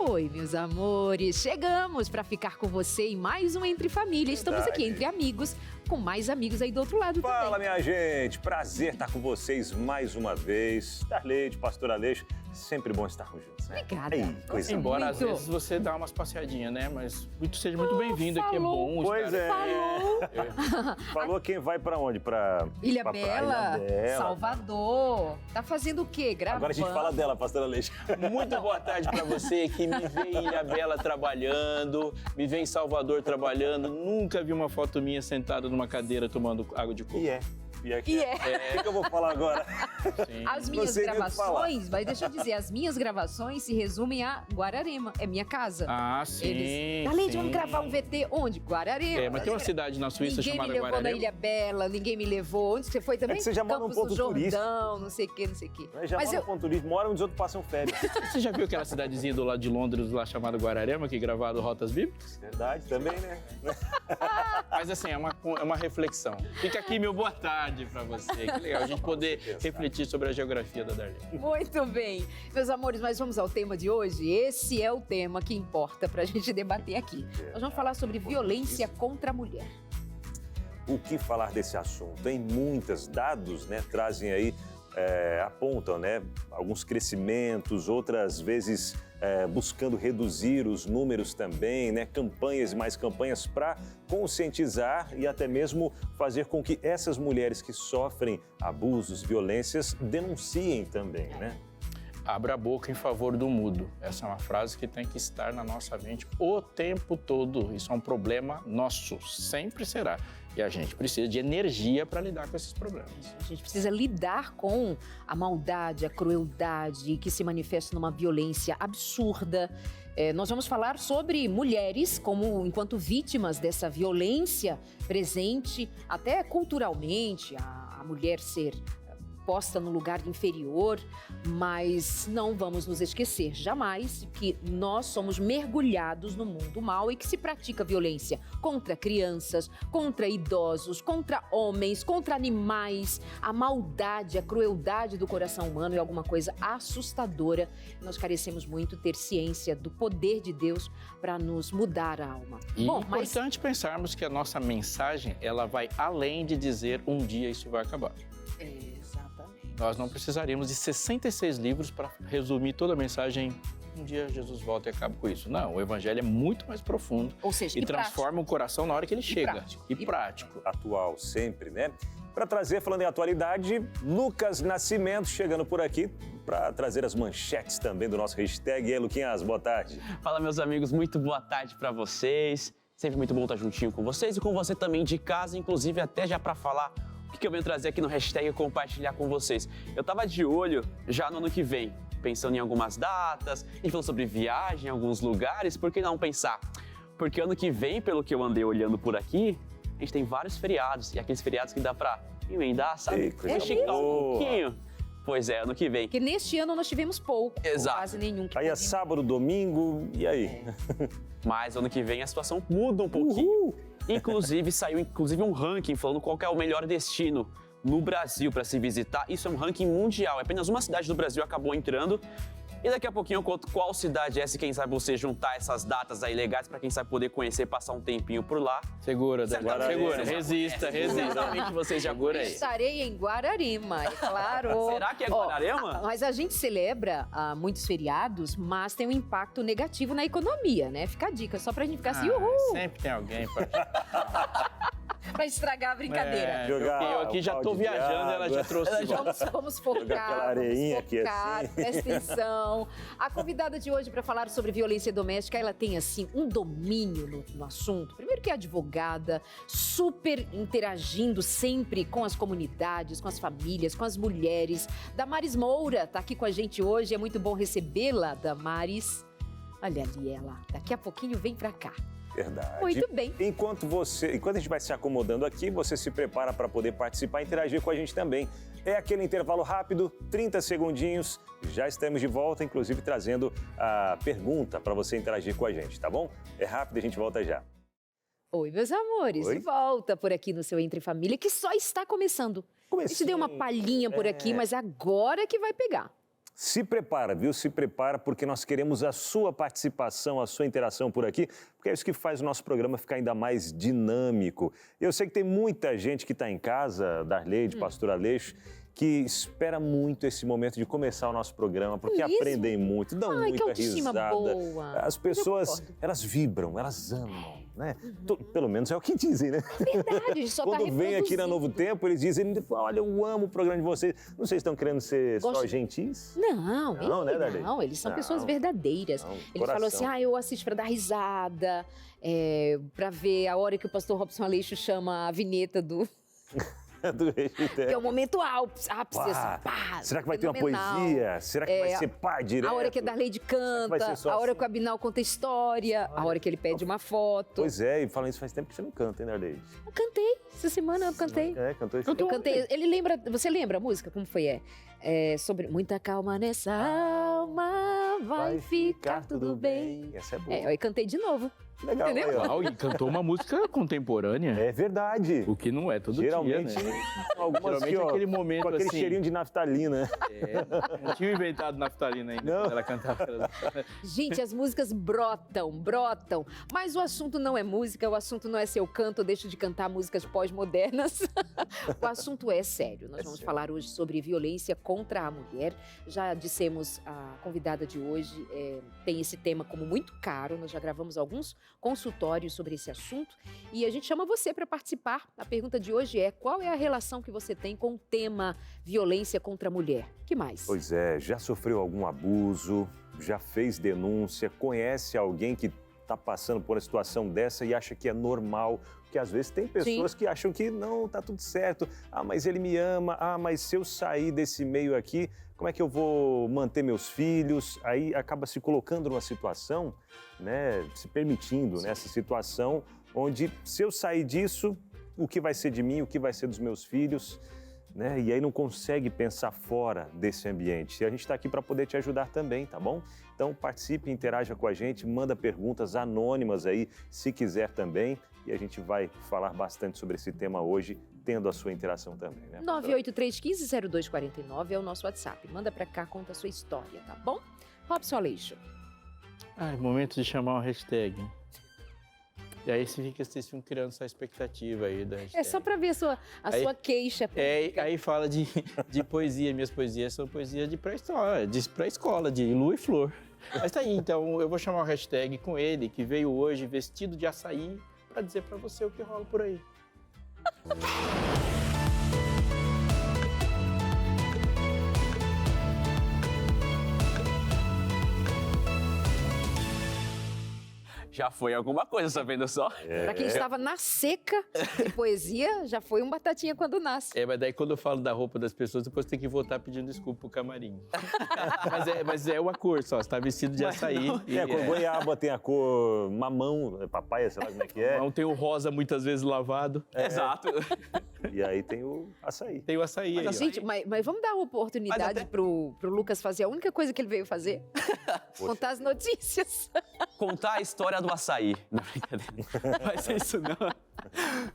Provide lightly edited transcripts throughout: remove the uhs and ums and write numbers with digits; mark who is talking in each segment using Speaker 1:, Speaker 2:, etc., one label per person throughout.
Speaker 1: Oi, meus amores, chegamos para ficar com você em mais um Entre Família. Estamos aqui entre amigos, com mais amigos aí do outro lado também.
Speaker 2: Fala, minha gente, prazer estar com vocês mais uma vez. Darleide, Pastor Aleixo, sempre bom estarmos juntos, né?
Speaker 1: Obrigada.
Speaker 2: Coisa
Speaker 3: Embora
Speaker 1: muito.
Speaker 3: às vezes você dá umas passeadinhas, né? Mas seja muito bem-vindo, aqui é bom.
Speaker 2: Pois é.
Speaker 1: Falou.
Speaker 2: Falou quem vai pra onde? Pra
Speaker 1: Ilha
Speaker 2: pra
Speaker 1: Bela,
Speaker 2: Ilha Bela.
Speaker 1: Salvador. Tá fazendo o quê? Gravando?
Speaker 2: Agora a gente fala dela, Pastor Aleixo.
Speaker 4: Muito boa tarde pra você que me vê em Ilha Bela trabalhando, me vê em Salvador trabalhando. Nunca vi uma foto minha sentada numa cadeira tomando água de coco.
Speaker 2: E é.
Speaker 1: E
Speaker 2: O que eu vou falar agora?
Speaker 4: Sim.
Speaker 1: As minhas
Speaker 2: sei nem o que
Speaker 1: gravações, mas deixa eu dizer, as minhas gravações se resumem a Guararema, é minha casa.
Speaker 3: Ah, sim.
Speaker 1: Darleide,
Speaker 3: sim.
Speaker 1: vamos gravar um VT onde? Guararema.
Speaker 3: É, mas tem uma cidade na Suíça
Speaker 1: Ninguém
Speaker 3: chamada
Speaker 1: me levou na
Speaker 3: Guararema.
Speaker 1: Ilha Bela, ninguém me levou. Onde você foi também?
Speaker 2: É que você já mora num
Speaker 1: Campos
Speaker 2: ponto
Speaker 1: do Jordão,
Speaker 2: turístico.
Speaker 1: não sei o quê, não sei o quê.
Speaker 2: Já
Speaker 1: Mas
Speaker 2: mora
Speaker 1: eu...
Speaker 2: no ponto turístico, mora onde os outros passam férias.
Speaker 3: Você já viu aquela cidadezinha do lado de Londres lá chamada Guararema, que gravaram Rotas Bíblicas?
Speaker 2: Verdade, também, né?
Speaker 3: Mas assim, é uma reflexão. Fica aqui meu boa tarde pra você. Que legal a gente poder refletir sobre a geografia da Darlene.
Speaker 1: Muito bem. Meus amores, mas vamos ao tema de hoje. Esse é o tema que importa pra gente debater aqui. Nós vamos falar sobre violência contra a mulher.
Speaker 2: O que falar desse assunto? Tem muitos dados, né? Trazem aí, apontam, né? Alguns crescimentos, outras vezes buscando reduzir os números também, né? Campanhas e mais campanhas para conscientizar e até mesmo fazer com que essas mulheres que sofrem abusos, violências, denunciem também, né?
Speaker 3: Abra a boca em favor do mudo. Essa é uma frase que tem que estar na nossa mente o tempo todo. Isso é um problema nosso, sempre será. E a gente precisa de energia para lidar com esses problemas.
Speaker 1: A gente precisa lidar com a maldade, a crueldade que se manifesta numa violência absurda. Nós vamos falar sobre mulheres como enquanto vítimas dessa violência presente, até culturalmente, a mulher ser posta no lugar inferior, mas não vamos nos esquecer jamais que nós somos mergulhados no mundo mal e que se pratica violência contra crianças, contra idosos, contra homens, contra animais. A maldade, a crueldade do coração humano é alguma coisa assustadora. Nós carecemos muito ter ciência do poder de Deus para nos mudar a alma.
Speaker 3: E é importante pensarmos que a nossa mensagem, ela vai além de dizer um dia isso vai acabar. Nós não precisaríamos de 66 livros para resumir toda a mensagem. Um dia Jesus volta e acaba com isso. Não, o evangelho é muito mais profundo.
Speaker 1: Ou seja,
Speaker 3: e transforma o coração na hora que ele chega. E prático.
Speaker 2: Atual sempre, né? Para trazer, falando em atualidade, Lucas Nascimento chegando por aqui para trazer as manchetes também do nosso hashtag. E aí, Luquinhas, boa tarde.
Speaker 4: Fala, meus amigos, muito boa tarde pra vocês. Sempre muito bom estar juntinho com vocês e com você também de casa, inclusive até já pra falar o que eu venho trazer aqui no hashtag e compartilhar com vocês. Eu tava de olho já no ano que vem, pensando em algumas datas, a gente falou sobre viagem em alguns lugares, por que não pensar? Porque ano que vem, pelo que eu andei olhando por aqui, a gente tem vários feriados, e aqueles feriados que dá pra emendar, sabe? Esticar um pouquinho. Pois é, ano que vem.
Speaker 1: Porque neste ano nós tivemos pouco,
Speaker 4: Exato.
Speaker 1: quase nenhum.
Speaker 2: Aí é sábado, domingo, e aí?
Speaker 4: Mas ano que vem a situação muda um pouquinho. Inclusive, saiu um ranking falando qual que é o melhor destino no Brasil para se visitar. Isso é um ranking mundial. Apenas uma cidade do Brasil acabou entrando. E daqui a pouquinho eu conto qual cidade é essa, quem sabe você juntar essas datas aí legais para quem sabe poder conhecer, passar um tempinho por lá.
Speaker 3: Segura,
Speaker 4: Segura,
Speaker 3: resista.
Speaker 4: Seguramente você já
Speaker 3: Segura aí.
Speaker 1: Estarei em Guararema, é claro.
Speaker 4: Será que é Guararema?
Speaker 1: Mas a gente celebra muitos feriados, mas tem um impacto negativo na economia, né? Fica a dica, só pra gente ficar assim, uhul,
Speaker 3: Sempre tem alguém para...
Speaker 1: pra estragar a brincadeira.
Speaker 3: Eu aqui já tô viajando, ela já trouxe.
Speaker 1: Vamos focar,
Speaker 2: Jogar aquela areinha aqui assim.
Speaker 1: presta atenção. A convidada de hoje para falar sobre violência doméstica, ela tem assim um domínio no assunto. Primeiro que é advogada, super interagindo sempre com as comunidades, com as famílias, com as mulheres. Damares Moura tá aqui com a gente hoje, é muito bom recebê-la, Damares. Olha ali ela, daqui a pouquinho vem para cá.
Speaker 2: Verdade.
Speaker 1: Muito bem.
Speaker 2: Enquanto a gente vai se acomodando aqui, você se prepara para poder participar e interagir com a gente também. É aquele intervalo rápido, 30 segundinhos, já estamos de volta, inclusive trazendo a pergunta para você interagir com a gente, tá bom? É rápido, a gente volta já.
Speaker 1: Oi, meus amores,
Speaker 2: Oi.
Speaker 1: de volta por aqui no seu Entre Família, que só está começando. A gente deu uma palhinha por aqui, mas agora que vai pegar.
Speaker 2: Se prepara, viu? Se prepara, porque nós queremos a sua participação, a sua interação por aqui, porque é isso que faz o nosso programa ficar ainda mais dinâmico. Eu sei que tem muita gente que está em casa, Darleide, Pastor Aleixo, que espera muito esse momento de começar o nosso programa, porque aprendem muito, dão muita risada.
Speaker 1: Boa.
Speaker 2: As pessoas, elas vibram, elas amam, né? Pelo menos é o que dizem, né?
Speaker 1: Verdade, a gente só tá
Speaker 2: Quando vem aqui na Novo Tempo, eles dizem, olha, eu amo o programa de vocês. Não sei se estão querendo ser só gentis.
Speaker 1: Não,
Speaker 2: né, Darleide?
Speaker 1: não, eles são pessoas verdadeiras. Ele falou assim, eu assisto pra dar risada, pra ver a hora que o pastor Robson Aleixo chama a vinheta do... Que é o momento ápice, assim, pá,
Speaker 2: será que vai ter uma poesia? Será que vai ser pá direto?
Speaker 1: A hora que a Darleide canta, a hora que o Abinal conta história, a hora que ele pede uma foto.
Speaker 2: Pois é, e falando isso faz tempo que você não canta, hein, Darleide?
Speaker 1: Eu cantei, essa semana eu cantei.
Speaker 2: Cantou isso.
Speaker 1: Eu cantei, ele lembra, você lembra a música, como foi? Sobre muita calma nessa alma, vai ficar tudo bem.
Speaker 2: Essa é boa.
Speaker 1: Eu cantei de novo.
Speaker 2: Legal,
Speaker 1: entendeu?
Speaker 3: Uau, e cantou uma música contemporânea.
Speaker 2: É verdade.
Speaker 3: O que não é todo
Speaker 2: Geralmente,
Speaker 3: dia, né?
Speaker 2: Geralmente
Speaker 3: aquele momento
Speaker 2: com aquele
Speaker 3: assim,
Speaker 2: cheirinho de naftalina.
Speaker 3: Não tinha inventado naftalina ainda quando ela cantava.
Speaker 1: Gente, as músicas brotam. Mas o assunto não é música, o assunto não é se eu canto ou deixo de cantar músicas pós-modernas. O assunto é sério. Nós vamos falar hoje sobre violência contra a mulher. Já dissemos, a convidada de hoje tem esse tema como muito caro. Nós já gravamos alguns consultórios sobre esse assunto e a gente chama você para participar. A pergunta de hoje é: qual é a relação que você tem com o tema violência contra a mulher? Que mais?
Speaker 2: Pois é, já sofreu algum abuso, já fez denúncia, conhece alguém que está passando por uma situação dessa e acha que é normal? Porque às vezes tem pessoas que acham que não, tá tudo certo. Mas ele me ama. Mas se eu sair desse meio aqui, como é que eu vou manter meus filhos? Aí acaba se colocando numa situação, né, se permitindo nessa situação onde, se eu sair disso, o que vai ser de mim, o que vai ser dos meus filhos, né? E aí não consegue pensar fora desse ambiente. E a gente está aqui para poder te ajudar também, tá bom? Então participe, interaja com a gente, manda perguntas anônimas aí, se quiser também. E a gente vai falar bastante sobre esse tema hoje, tendo a sua interação também, né?
Speaker 1: 983150249 é o nosso WhatsApp. Manda pra cá, conta a sua história, tá bom? Robson Aleixo.
Speaker 3: Momento de chamar uma hashtag. E aí vocês ficam criando essa expectativa aí da hashtag.
Speaker 1: É só pra ver a sua queixa.
Speaker 3: Aí fala de poesia. Minhas poesias são poesias de pré-escola, de lua e flor. Mas tá aí, então eu vou chamar uma hashtag com ele, que veio hoje vestido de açaí, pra dizer pra você o que rola por aí.
Speaker 4: Já foi alguma coisa, sabendo só?
Speaker 1: Pra quem estava na seca de poesia, já foi um batatinha quando nasce.
Speaker 3: Mas daí quando eu falo da roupa das pessoas, depois tem que voltar pedindo desculpa pro camarim. mas é uma cor só, você tá vestido de açaí.
Speaker 2: A cor goiaba tem a cor mamão, papaya, sei lá como é que é.
Speaker 3: Não tem o rosa muitas vezes lavado.
Speaker 4: Exato.
Speaker 2: E aí tem o açaí.
Speaker 3: Tem o açaí aí.
Speaker 1: Gente, mas vamos dar uma oportunidade pro Lucas fazer a única coisa que ele veio fazer. Contar as notícias.
Speaker 4: Contar a história do açaí. Não, brincadeira. Não vai ser isso, não.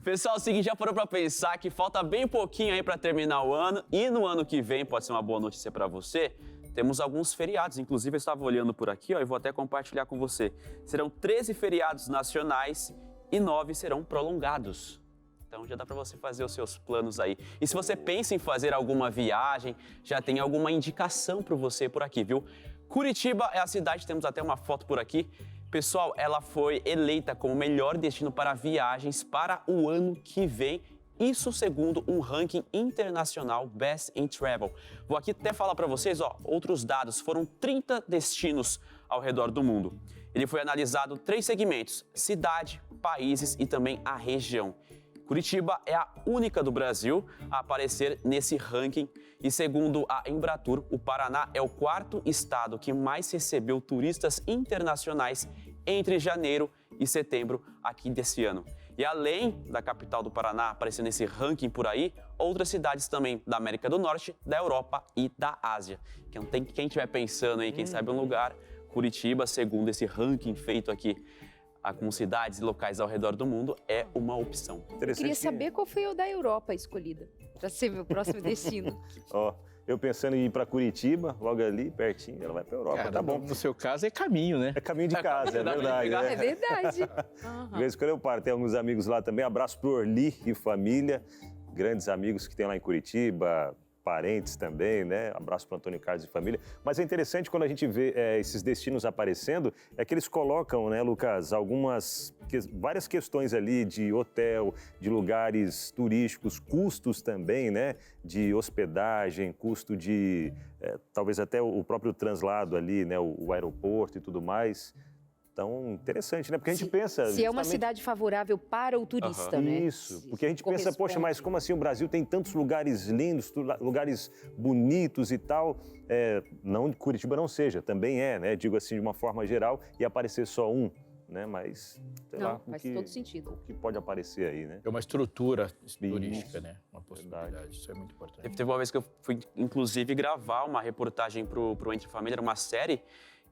Speaker 4: Pessoal, é o seguinte, já parou pra pensar que falta bem pouquinho aí pra terminar o ano e no ano que vem, pode ser uma boa notícia pra você, temos alguns feriados. Inclusive, eu estava olhando por aqui, e vou até compartilhar com você. Serão 13 feriados nacionais e 9 serão prolongados. Então já dá para você fazer os seus planos aí. E se você pensa em fazer alguma viagem, já tem alguma indicação para você por aqui, viu? Curitiba é a cidade, temos até uma foto por aqui. Pessoal, ela foi eleita como o melhor destino para viagens para o ano que vem. Isso segundo um ranking internacional Best in Travel. Vou aqui até falar para vocês, outros dados. Foram 30 destinos ao redor do mundo. Ele foi analisado 3 segmentos: cidade, países e também a região. Curitiba é a única do Brasil a aparecer nesse ranking e, segundo a Embratur, o Paraná é o 4º estado que mais recebeu turistas internacionais entre janeiro e setembro aqui desse ano. E além da capital do Paraná aparecer nesse ranking por aí, outras cidades também da América do Norte, da Europa e da Ásia. Então, quem estiver pensando aí, quem sabe um lugar, Curitiba, segundo esse ranking feito aqui, com cidades e locais ao redor do mundo, é uma opção.
Speaker 1: Eu queria saber qual foi o da Europa escolhida para ser meu próximo destino.
Speaker 2: Eu pensando em ir para Curitiba, logo ali, pertinho, ela vai para Europa,
Speaker 3: Cara,
Speaker 2: tá bom.
Speaker 3: No seu caso é caminho, né?
Speaker 2: É caminho de casa, é verdade.
Speaker 1: É verdade.
Speaker 2: De vez em quando eu paro, tem alguns amigos lá também. Abraço pro Orli e família, grandes amigos que tem lá em Curitiba, parentes também, né? Abraço pro Antônio Carlos e família. Mas é interessante quando a gente vê esses destinos aparecendo, é que eles colocam, né, Lucas, várias questões ali de hotel, de lugares turísticos, custos também, né? De hospedagem, custo de, talvez até o próprio translado ali, né? O aeroporto e tudo mais. Então, interessante, né? Porque a gente pensa...
Speaker 1: Se é uma cidade favorável para o turista, né?
Speaker 2: Isso, porque a gente pensa, poxa, mas como assim o Brasil tem tantos lugares lindos, lugares bonitos e tal? Não que Curitiba não seja, também né? Digo assim, de uma forma geral, e aparecer só um, né? Mas, sei lá,
Speaker 1: faz todo sentido.
Speaker 2: O que pode aparecer aí, né?
Speaker 3: É uma estrutura turística, né? Uma possibilidade,
Speaker 2: Verdade.
Speaker 3: isso é muito importante.
Speaker 4: Teve uma vez que eu fui, inclusive, gravar uma reportagem pro Entre Família, era uma série,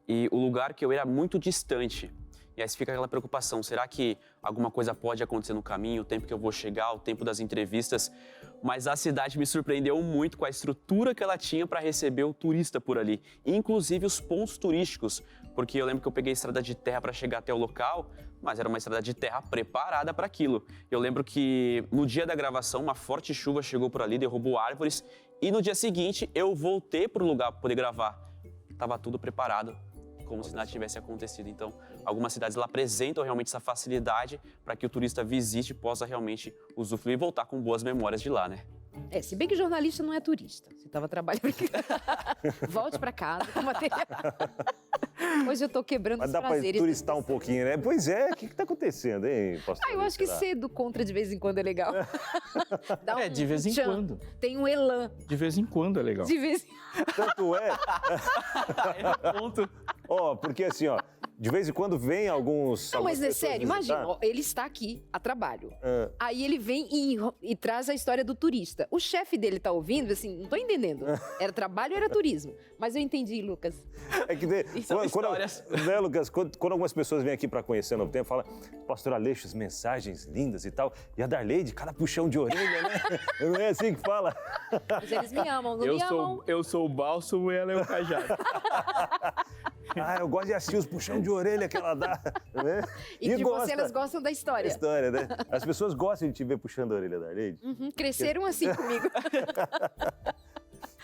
Speaker 4: e o lugar que eu ia era muito distante. E aí fica aquela preocupação, será que alguma coisa pode acontecer no caminho, o tempo que eu vou chegar, o tempo das entrevistas? Mas a cidade me surpreendeu muito com a estrutura que ela tinha para receber o turista por ali, inclusive os pontos turísticos, porque eu lembro que eu peguei estrada de terra para chegar até o local, mas era uma estrada de terra preparada para aquilo. Eu lembro que no dia da gravação, uma forte chuva chegou por ali, derrubou árvores, e no dia seguinte eu voltei para o lugar para poder gravar. Estava tudo preparado, como se nada tivesse acontecido. Então, algumas cidades lá apresentam realmente essa facilidade para que o turista visite e possa realmente usufruir e voltar com boas memórias de lá, né?
Speaker 1: Se bem que jornalista não é turista. Você estava trabalhando... Volte para casa com material. Hoje eu estou quebrando
Speaker 2: Mas
Speaker 1: os
Speaker 2: dá para
Speaker 1: prazeres.
Speaker 2: turistar um pouquinho, né? Pois o que está acontecendo, hein, pastor?
Speaker 1: Eu acho que ser do contra de vez em quando é legal. Dá
Speaker 3: de vez em quando.
Speaker 1: Tem um elan.
Speaker 3: De vez em quando é legal.
Speaker 1: De vez
Speaker 2: Tanto é...
Speaker 4: Ponto.
Speaker 2: Porque assim, de vez em quando vem alguns...
Speaker 1: Não, mas é
Speaker 2: algumas pessoas
Speaker 1: sério,
Speaker 2: visitar.
Speaker 1: imagina, ele está aqui a trabalho. Aí ele vem e traz a história do turista. O chefe dele tá ouvindo, assim, não tô entendendo. Era trabalho ou era turismo? Mas eu entendi, Lucas.
Speaker 2: É que
Speaker 4: São histórias.
Speaker 2: Né, Lucas, quando algumas pessoas vêm aqui para conhecer o Novo Tempo, falam, pastor Aleixo, mensagens lindas e tal, e a Darleide, cada puxão de orelha, né? Não é assim que fala?
Speaker 1: Mas eles me amam, não me amam.
Speaker 3: Eu sou o bálsamo e ela é o cajado.
Speaker 2: Eu gosto de assistir os puxão de orelha que ela dá, né?
Speaker 1: E de você, elas gostam da história.
Speaker 2: História, né? As pessoas gostam de te ver puxando a orelha da Darleide.
Speaker 1: Cresceram assim comigo.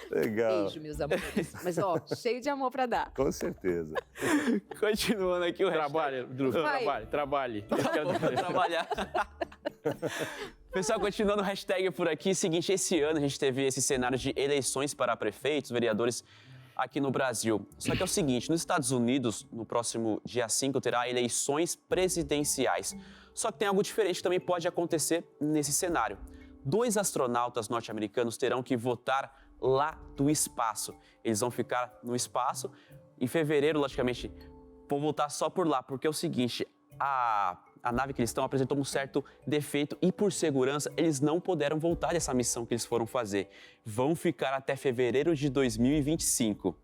Speaker 2: Legal.
Speaker 1: Beijo, meus amores. Mas, cheio de amor pra dar.
Speaker 2: Com certeza.
Speaker 4: Continuando aqui o
Speaker 3: Trabalhe, Drew, trabalhe.
Speaker 4: Vou trabalhar. Pessoal, continuando o hashtag por aqui, seguinte, esse ano a gente teve esse cenário de eleições para prefeitos, vereadores aqui no Brasil. Só que é o seguinte, nos Estados Unidos, no próximo dia 5, terá eleições presidenciais. Só que tem algo diferente que também pode acontecer nesse cenário. 2 astronautas norte-americanos terão que votar lá do espaço. Eles vão ficar no espaço. Em fevereiro, logicamente, vão voltar só por lá, porque é o seguinte, a nave que eles estão apresentou um certo defeito e, por segurança, eles não puderam voltar dessa missão que eles foram fazer. Vão ficar até fevereiro de 2025. O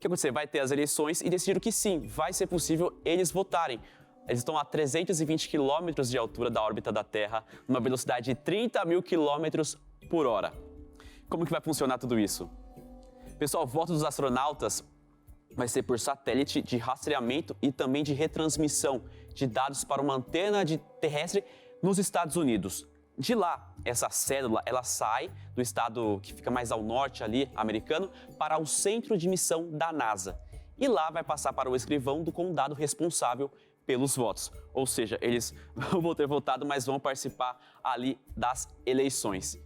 Speaker 4: que aconteceu? Vai ter as eleições e decidiram que sim, vai ser possível eles votarem. Eles estão a 320 quilômetros de altura da órbita da Terra, numa velocidade de 30 mil quilômetros por hora. Como que vai funcionar tudo isso? Pessoal, o voto dos astronautas vai ser por satélite de rastreamento e também de retransmissão de dados para uma antena terrestre nos Estados Unidos. De lá, essa célula, ela sai do estado que fica mais ao norte ali, americano, para o centro de missão da NASA. E lá vai passar para o escrivão do condado responsável pelos votos. Ou seja, eles vão ter votado, mas vão participar ali das eleições.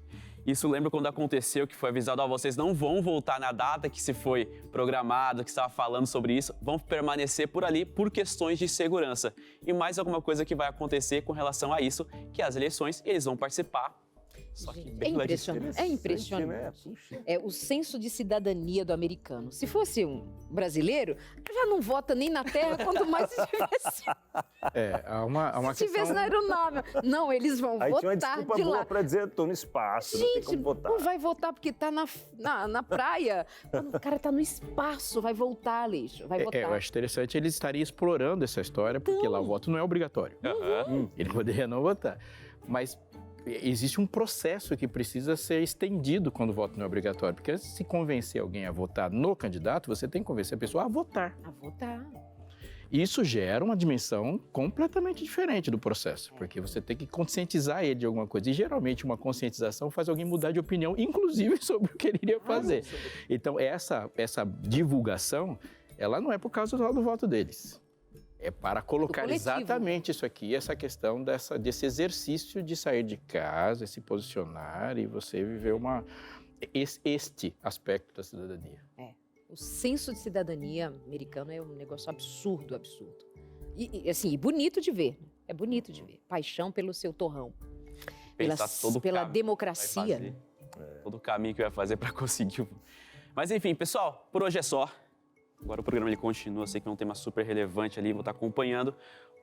Speaker 4: Isso lembra quando aconteceu que foi avisado, vocês não vão voltar na data que se foi programado, que estava falando sobre isso, vão permanecer por ali por questões de segurança. E mais alguma coisa que vai acontecer com relação a isso, que as eleições, eles vão participar. Só que bem
Speaker 1: impressionante. É impressionante. É o senso de cidadania do americano. Se fosse um brasileiro, já não vota nem na terra, quanto mais se tivesse.
Speaker 3: Há uma
Speaker 1: se tivesse na aeronave. Não, eles vão
Speaker 2: Aí
Speaker 1: votar
Speaker 2: tinha uma desculpa
Speaker 1: de
Speaker 2: boa
Speaker 1: lá.
Speaker 2: pra dizer, tô no espaço, não tem como votar.
Speaker 1: Não vai votar porque tá na praia. O cara tá no espaço, vai voltar, Aleixo, vai votar.
Speaker 3: Eu acho interessante, ele estaria explorando essa história, porque lá o voto não é obrigatório. Ele poderia não votar. Mas existe um processo que precisa ser estendido quando o voto não é obrigatório. Porque antes de se convencer alguém a votar no candidato, você tem que convencer a pessoa a votar.
Speaker 1: A votar.
Speaker 3: Isso gera uma dimensão completamente diferente do processo, porque você tem que conscientizar ele de alguma coisa. E geralmente uma conscientização faz alguém mudar de opinião, inclusive sobre o que ele iria fazer. Então essa divulgação, ela não é por causa do voto deles. É para colocar exatamente isso aqui, essa questão desse exercício de sair de casa, se posicionar e você viver este aspecto da cidadania.
Speaker 1: O senso de cidadania americano é um negócio absurdo. E assim, bonito de ver. É bonito de ver. Paixão pelo seu torrão. Pela democracia.
Speaker 4: Né? Todo o caminho que vai fazer para conseguir. Mas enfim, pessoal, por hoje é só. Agora o programa ele continua, sei que é um tema super relevante ali, vou estar acompanhando.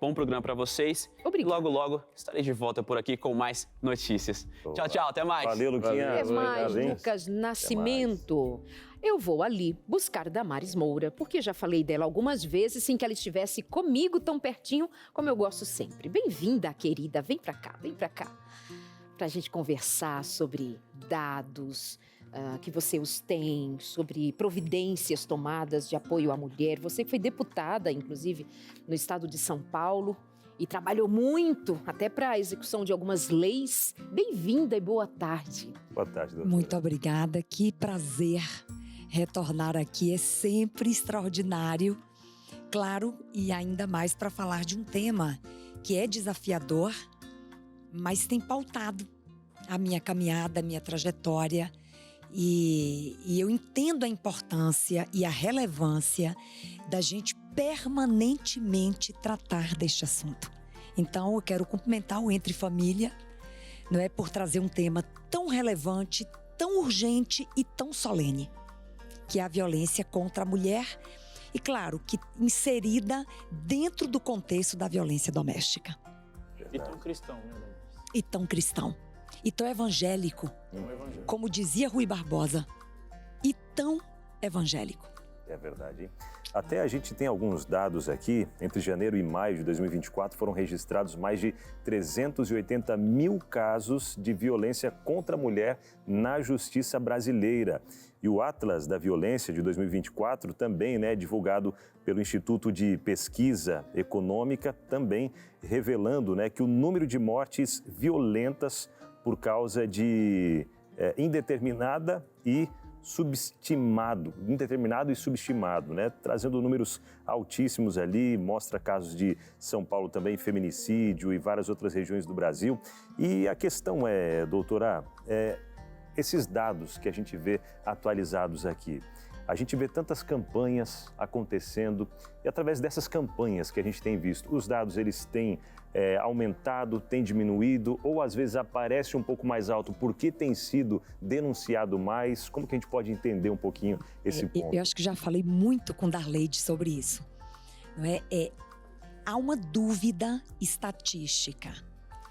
Speaker 4: Bom programa para vocês.
Speaker 1: Obrigada.
Speaker 4: E logo estarei de volta por aqui com mais notícias.
Speaker 2: Boa.
Speaker 4: Tchau, até mais.
Speaker 2: Valeu, Luquinha.
Speaker 1: Até mais, Lucas Nascimento. Eu vou ali buscar Damares Moura, porque já falei dela algumas vezes sem que ela estivesse comigo tão pertinho, como eu gosto sempre. Bem-vinda, querida. Vem pra cá. Pra gente conversar sobre dados que você os tem, sobre providências tomadas de apoio à mulher. Você foi deputada, inclusive, no estado de São Paulo e trabalhou muito até para a execução de algumas leis. Bem-vinda e boa tarde.
Speaker 2: Boa tarde, doutora.
Speaker 5: Muito obrigada. Que prazer retornar aqui. É sempre extraordinário. Claro, e ainda mais para falar de um tema que é desafiador, mas tem pautado a minha caminhada, a minha trajetória. E eu entendo a importância e a relevância da gente permanentemente tratar deste assunto. Então, eu quero cumprimentar o Entre Família, não é, por trazer um tema tão relevante, tão urgente e tão solene, que é a violência contra a mulher e, claro, que inserida dentro do contexto da violência doméstica.
Speaker 3: E tão cristão, né?
Speaker 5: E tão cristão. E tão evangélico, como dizia Rui Barbosa, e tão evangélico.
Speaker 2: É verdade, hein? Até a gente tem alguns dados aqui. Entre janeiro e maio de 2024 foram registrados mais de 380 mil casos de violência contra a mulher na justiça brasileira. E o Atlas da Violência de 2024 também, divulgado pelo Instituto de Pesquisa Econômica, também revelando, que o número de mortes violentas por causa de indeterminado e subestimado, trazendo números altíssimos ali, mostra casos de São Paulo também, feminicídio e várias outras regiões do Brasil. E a questão é, doutora, esses dados que a gente vê atualizados aqui, a gente vê tantas campanhas acontecendo e através dessas campanhas que a gente tem visto, os dados eles têm aumentado, têm diminuído ou às vezes aparece um pouco mais alto porque tem sido denunciado mais? Como que a gente pode entender um pouquinho esse ponto?
Speaker 5: Eu acho que já falei muito com Darleide sobre isso. Não é? Há uma dúvida estatística.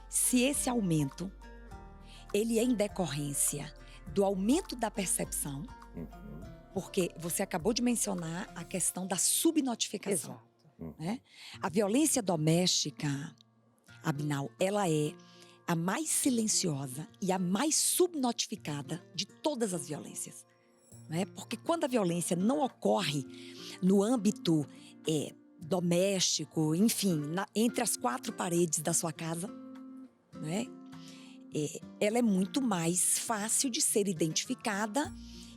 Speaker 5: Se esse aumento ele é em decorrência do aumento da percepção, porque você acabou de mencionar a questão da subnotificação. Né? A violência doméstica, Abinal, ela é a mais silenciosa e a mais subnotificada de todas as violências. Né? Porque quando a violência não ocorre no âmbito doméstico, enfim, entre as quatro paredes da sua casa, né? Ela é muito mais fácil de ser identificada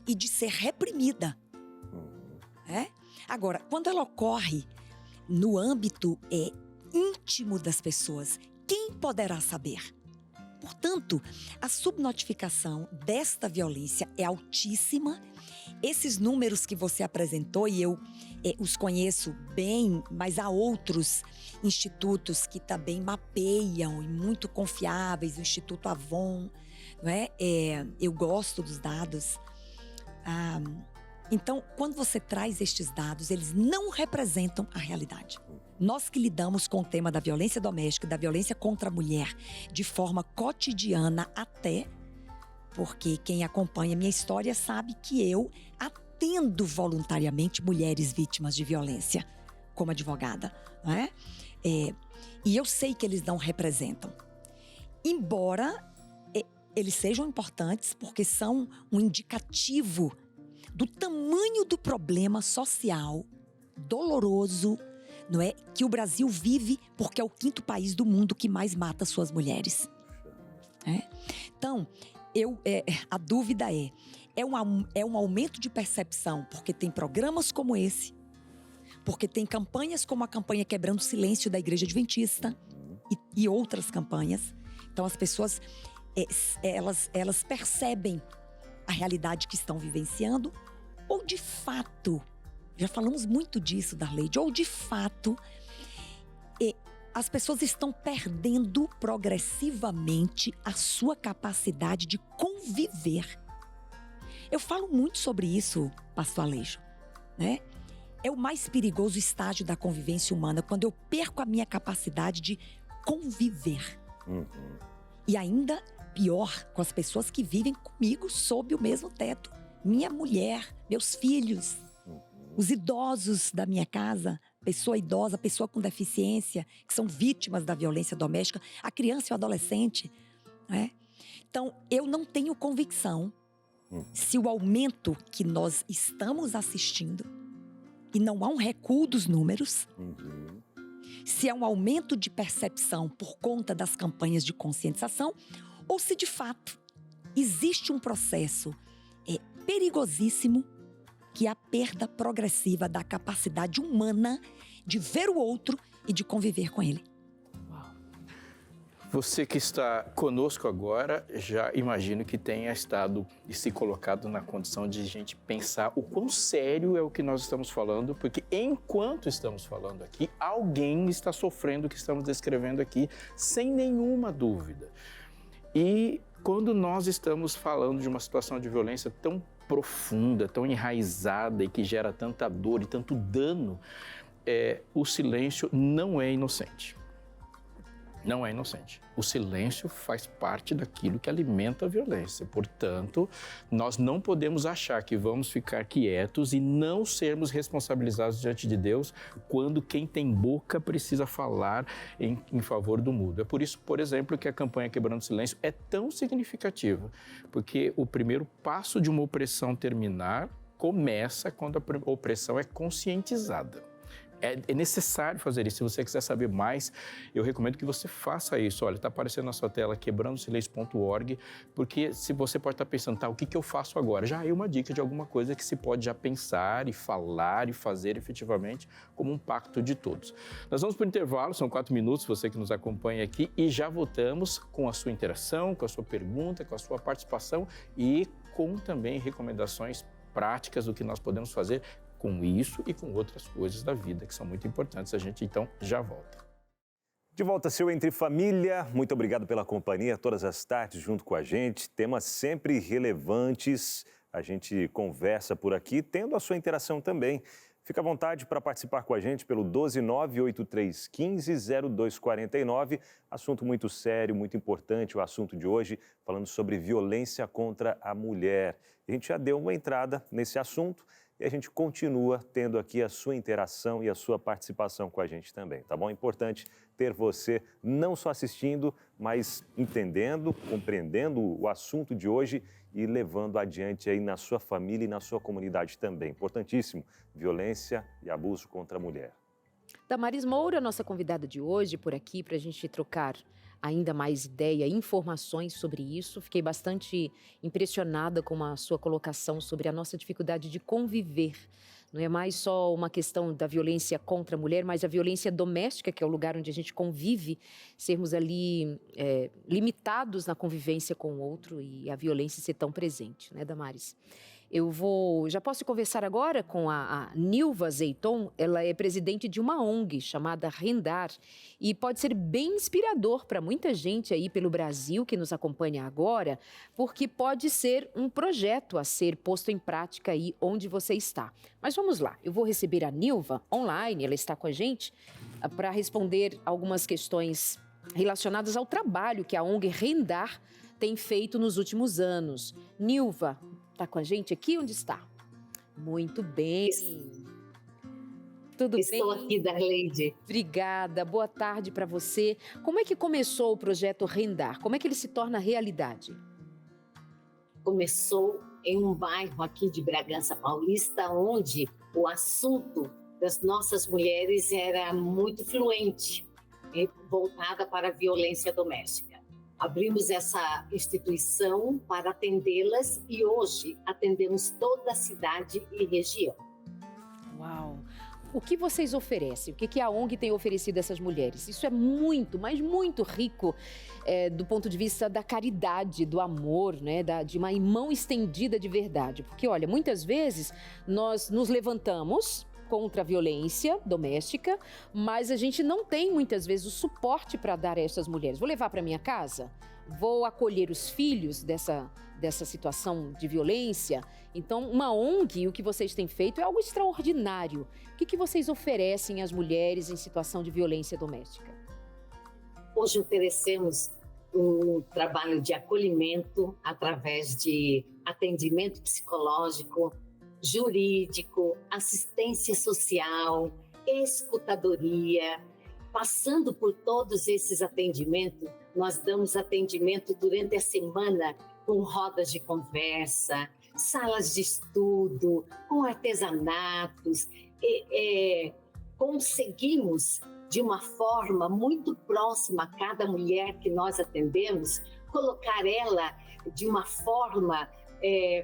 Speaker 5: e de ser reprimida. Agora, quando ela ocorre no âmbito íntimo das pessoas, quem poderá saber? Portanto, a subnotificação desta violência é altíssima. Esses números que você apresentou, e eu os conheço bem, mas há outros institutos que também mapeiam e muito confiáveis, o Instituto Avon, não é? Eu gosto dos dados. Então, quando você traz estes dados, eles não representam a realidade. Nós que lidamos com o tema da violência doméstica, da violência contra a mulher, de forma cotidiana até, porque quem acompanha minha história sabe que eu atendo voluntariamente mulheres vítimas de violência como advogada, não é? E eu sei que eles não representam. Embora eles sejam importantes porque são um indicativo do tamanho do problema social doloroso, não é, que o Brasil vive, porque é o 5º país do mundo que mais mata suas mulheres. Então, a dúvida é um aumento de percepção, porque tem programas como esse, porque tem campanhas como a campanha Quebrando o Silêncio da Igreja Adventista e outras campanhas. Então, as pessoas, elas percebem a realidade que estão vivenciando, ou de fato, já falamos muito disso, Darleide, ou de fato, as pessoas estão perdendo progressivamente a sua capacidade de conviver. Eu falo muito sobre isso, pastor Aleixo, né? É o mais perigoso estágio da convivência humana, quando eu perco a minha capacidade de conviver. E ainda pior, com as pessoas que vivem comigo sob o mesmo teto. Minha mulher, meus filhos, os idosos da minha casa, pessoa idosa, pessoa com deficiência, que são vítimas da violência doméstica, a criança e o adolescente, né? Então, eu não tenho convicção se o aumento que nós estamos assistindo, e não há um recuo dos números, se é um aumento de percepção por conta das campanhas de conscientização, ou se de fato existe um processo perigosíssimo, que é a perda progressiva da capacidade humana de ver o outro e de conviver com ele.
Speaker 3: Você que está conosco agora, já imagino que tenha estado e se colocado na condição de a gente pensar o quão sério é o que nós estamos falando, porque enquanto estamos falando aqui, alguém está sofrendo o que estamos descrevendo aqui, sem nenhuma dúvida. E quando nós estamos falando de uma situação de violência tão profunda, tão enraizada e que gera tanta dor e tanto dano, o silêncio não é inocente. Não é inocente. O silêncio faz parte daquilo que alimenta a violência. Portanto, nós não podemos achar que vamos ficar quietos e não sermos responsabilizados diante de Deus quando quem tem boca precisa falar em favor do mudo. É por isso, por exemplo, que a campanha Quebrando o Silêncio é tão significativa, porque o primeiro passo de uma opressão terminar começa quando a opressão é conscientizada. É necessário fazer isso. Se você quiser saber mais, eu recomendo que você faça isso. Olha, está aparecendo na sua tela quebrandosilencio.org, porque se você pode estar pensando, o que eu faço agora? Já é uma dica de alguma coisa que se pode já pensar e falar e fazer efetivamente como um pacto de todos. Nós vamos para o intervalo, são 4 minutos, você que nos acompanha aqui, e já voltamos com a sua interação, com a sua pergunta, com a sua participação e com também recomendações práticas do que nós podemos fazer com isso e com outras coisas da vida que são muito importantes. A gente, então, já volta.
Speaker 2: De volta, seu Entre Família. Muito obrigado pela companhia todas as tardes junto com a gente. Temas sempre relevantes. A gente conversa por aqui, tendo a sua interação também. Fica à vontade para participar com a gente pelo 12983150249. Assunto muito sério, muito importante, o assunto de hoje, falando sobre violência contra a mulher. A gente já deu uma entrada nesse assunto. E a gente continua tendo aqui a sua interação e a sua participação com a gente também, tá bom? É importante ter você não só assistindo, mas entendendo, compreendendo o assunto de hoje e levando adiante aí na sua família e na sua comunidade também. Importantíssimo, violência e abuso contra a mulher.
Speaker 1: Damaris Moura, nossa convidada de hoje, por aqui para a gente trocar ainda mais ideia, informações sobre isso. Fiquei bastante impressionada com a sua colocação sobre a nossa dificuldade de conviver. Não é mais só uma questão da violência contra a mulher, mas a violência doméstica, que é o lugar onde a gente convive, sermos ali limitados na convivência com o outro e a violência ser tão presente, né, Damaris? Já posso conversar agora com a Nilva Zeiton. Ela é presidente de uma ONG chamada Rendar e pode ser bem inspirador para muita gente aí pelo Brasil que nos acompanha agora, porque pode ser um projeto a ser posto em prática aí onde você está. Mas vamos lá, eu vou receber a Nilva online, ela está com a gente, para responder algumas questões relacionadas ao trabalho que a ONG Rendar tem feito nos últimos anos. Nilva, está com a gente aqui? Onde está? Muito bem. Tudo bem?
Speaker 6: Estou aqui, Darleide.
Speaker 1: Obrigada. Boa tarde para você. Como é que começou o projeto Rendar? Como é que ele se torna realidade?
Speaker 6: começou em um bairro aqui de Bragança Paulista, onde o assunto das nossas mulheres era muito fluente, voltada para a violência doméstica. Abrimos essa instituição para atendê-las e hoje atendemos toda a cidade e região.
Speaker 1: Uau! O que vocês oferecem? O que a ONG tem oferecido a essas mulheres? Isso é muito, mas muito rico do ponto de vista da caridade, do amor, né? De uma mão estendida de verdade. Porque, olha, muitas vezes nós nos levantamos contra a violência doméstica, mas a gente não tem muitas vezes o suporte para dar a essas mulheres. Vou levar para minha casa? Vou acolher os filhos dessa situação de violência? Então, uma ONG, o que vocês têm feito é algo extraordinário. O que vocês oferecem às mulheres em situação de violência doméstica?
Speaker 6: Hoje oferecemos um trabalho de acolhimento através de atendimento psicológico, jurídico, assistência social, escutadoria. Passando por todos esses atendimentos, nós damos atendimento durante a semana com rodas de conversa, salas de estudo, com artesanatos. Conseguimos, de uma forma muito próxima a cada mulher que nós atendemos, colocar ela de uma forma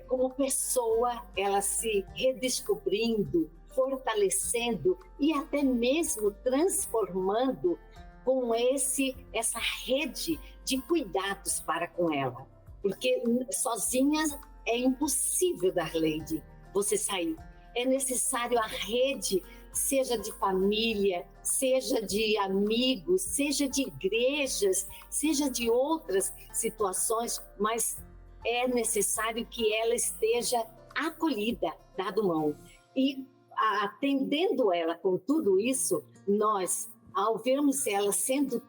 Speaker 6: como pessoa, ela se redescobrindo, fortalecendo e até mesmo transformando com essa rede de cuidados para com ela. Porque sozinha é impossível, Darleide, você sair. É necessário a rede, seja de família, seja de amigos, seja de igrejas, seja de outras situações, mas é necessário que ela esteja acolhida, dado mão. E atendendo ela com tudo isso, nós, ao vermos elas sendo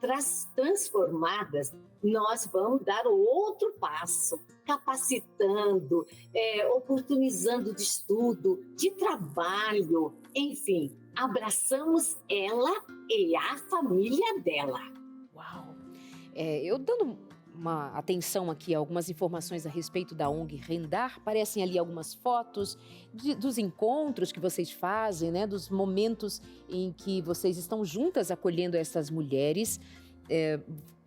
Speaker 6: transformadas, nós vamos dar o outro passo, capacitando, oportunizando de estudo, de trabalho, enfim, abraçamos ela e a família dela.
Speaker 1: Uau! Eu dando uma atenção aqui a algumas informações a respeito da ONG Rendar, aparecem ali algumas fotos dos encontros que vocês fazem, né, dos momentos em que vocês estão juntas acolhendo essas mulheres.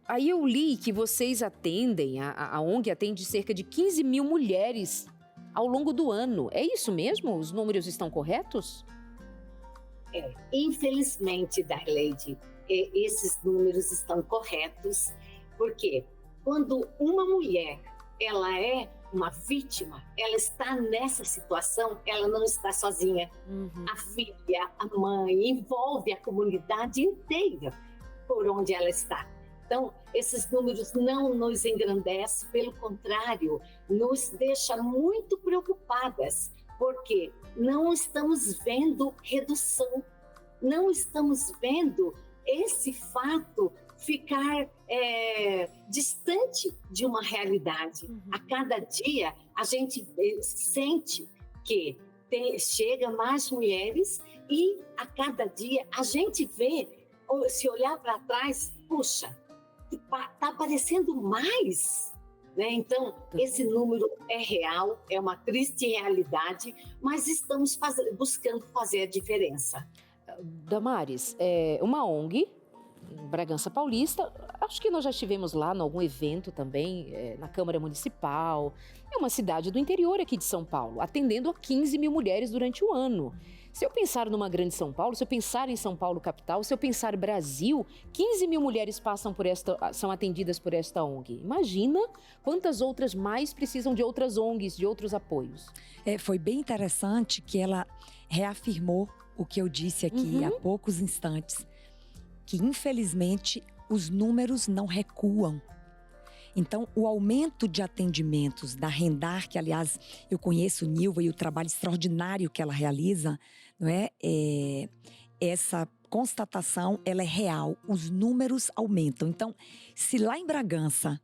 Speaker 1: Aí eu li que vocês atendem, a ONG atende cerca de 15 mil mulheres ao longo do ano. É isso mesmo? Os números estão corretos?
Speaker 6: Infelizmente, Darleide, esses números estão corretos, porque quando uma mulher ela é uma vítima, ela está nessa situação, ela não está sozinha. A filha, a mãe, envolve a comunidade inteira por onde ela está. Então, esses números não nos engrandecem, pelo contrário, nos deixa muito preocupadas, porque não estamos vendo redução, não estamos vendo esse fato ficar distante de uma realidade. A cada dia, a gente sente que chega mais mulheres e a cada dia a gente vê, se olhar para trás, puxa, está aparecendo mais, né? Então, esse número é real, é uma triste realidade, mas estamos buscando fazer a diferença.
Speaker 1: Damares, uma ONG, Bragança Paulista, acho que nós já estivemos lá em algum evento também, na Câmara Municipal. É uma cidade do interior aqui de São Paulo, atendendo a 15 mil mulheres durante o ano. Se eu pensar numa grande São Paulo, se eu pensar em São Paulo capital, se eu pensar Brasil, 15 mil mulheres são atendidas por esta ONG. Imagina quantas outras mais precisam de outras ONGs, de outros apoios.
Speaker 5: Foi bem interessante que ela reafirmou o que eu disse aqui há poucos instantes, que infelizmente os números não recuam. Então, o aumento de atendimentos da Rendar, que aliás eu conheço Nilva e o trabalho extraordinário que ela realiza, não é? Essa constatação ela é real, os números aumentam. Então, se lá em Bragança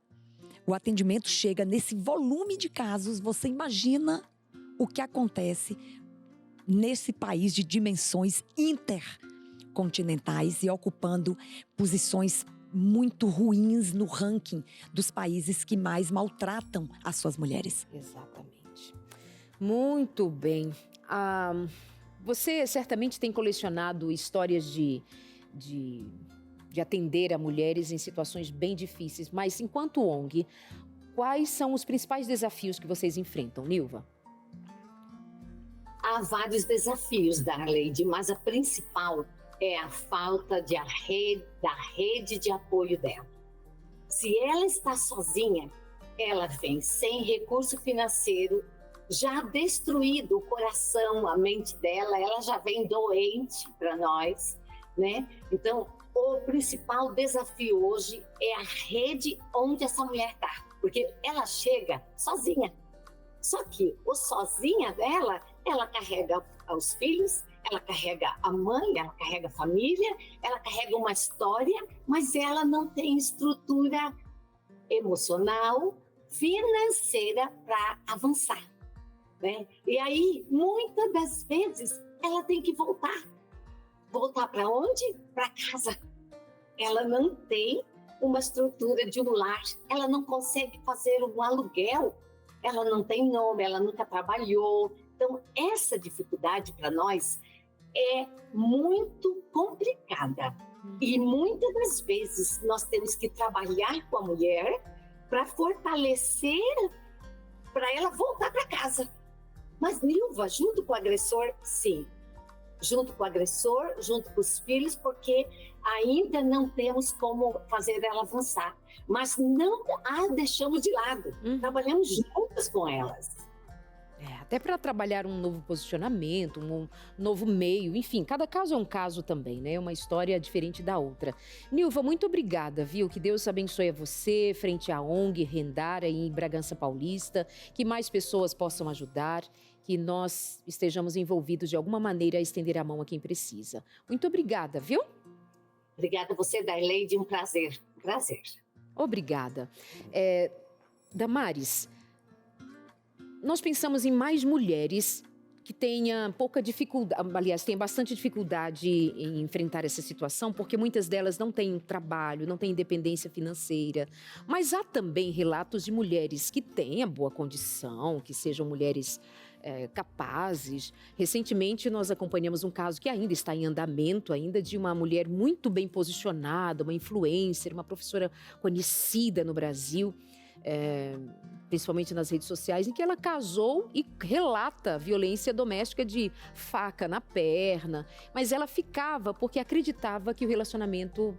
Speaker 5: o atendimento chega nesse volume de casos, você imagina o que acontece nesse país de dimensões intercontinentais e ocupando posições muito ruins no ranking dos países que mais maltratam as suas mulheres.
Speaker 1: Exatamente. Muito bem. Você certamente tem colecionado histórias de atender a mulheres em situações bem difíceis, mas enquanto ONG, quais são os principais desafios que vocês enfrentam, Nilva?
Speaker 6: Há vários desafios, Darleide, mas a principal é a falta da rede de apoio dela. Se ela está sozinha, ela vem sem recurso financeiro, já destruído o coração, a mente dela, ela já vem doente para nós, né? Então, o principal desafio hoje é a rede onde essa mulher está, porque ela chega sozinha. Só que o sozinha dela, ela carrega os filhos, ela carrega a mãe, ela carrega a família, ela carrega uma história, mas ela não tem estrutura emocional, financeira para avançar, né? E aí, muitas das vezes, ela tem que voltar. Voltar para onde? Para casa. Ela não tem uma estrutura de um lar, ela não consegue fazer um aluguel, ela não tem nome, ela nunca trabalhou. Então, essa dificuldade para nós é muito complicada. E muitas das vezes nós temos que trabalhar com a mulher para fortalecer, para ela voltar para casa. Mas, Nilva, junto com o agressor, sim. Junto com o agressor, junto com os filhos, porque ainda não temos como fazer ela avançar. Mas não a deixamos de lado. Trabalhamos juntas com elas.
Speaker 1: Até para trabalhar um novo posicionamento, um novo meio, enfim, cada caso é um caso também, né? Uma história diferente da outra. Nilva, muito obrigada, viu? Que Deus abençoe a você, frente à ONG Rendara em Bragança Paulista, que mais pessoas possam ajudar, que nós estejamos envolvidos de alguma maneira a estender a mão a quem precisa. Muito obrigada, viu?
Speaker 6: Obrigada a você, Darleide, um prazer, um prazer.
Speaker 1: Obrigada. Damares, nós pensamos em mais mulheres que tenham pouca dificuldade, aliás, têm bastante dificuldade em enfrentar essa situação, porque muitas delas não têm trabalho, não têm independência financeira. Mas há também relatos de mulheres que tenham boa condição, que sejam mulheres capazes. Recentemente, nós acompanhamos um caso que ainda está em andamento, ainda de uma mulher muito bem posicionada, uma influencer, uma professora conhecida no Brasil, principalmente nas redes sociais, em que ela casou e relata violência doméstica de faca na perna, mas ela ficava porque acreditava que o relacionamento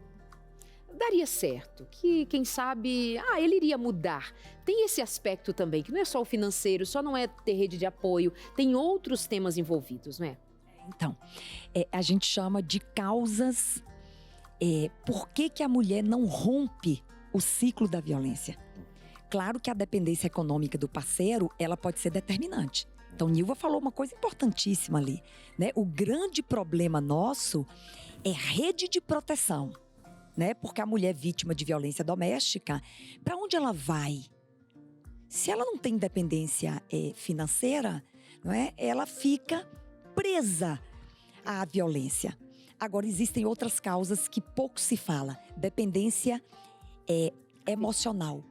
Speaker 1: daria certo, que quem sabe, ele iria mudar. Tem esse aspecto também, que não é só o financeiro, só não é ter rede de apoio, tem outros temas envolvidos, não é?
Speaker 5: Então, a gente chama de causas, por que a mulher não rompe o ciclo da violência? Claro que a dependência econômica do parceiro, ela pode ser determinante. Então, Nilva falou uma coisa importantíssima ali, né? O grande problema nosso é rede de proteção, né? Porque a mulher vítima de violência doméstica, para onde ela vai? Se ela não tem independência financeira, não é? Ela fica presa à violência. Agora, existem outras causas que pouco se fala. Dependência emocional.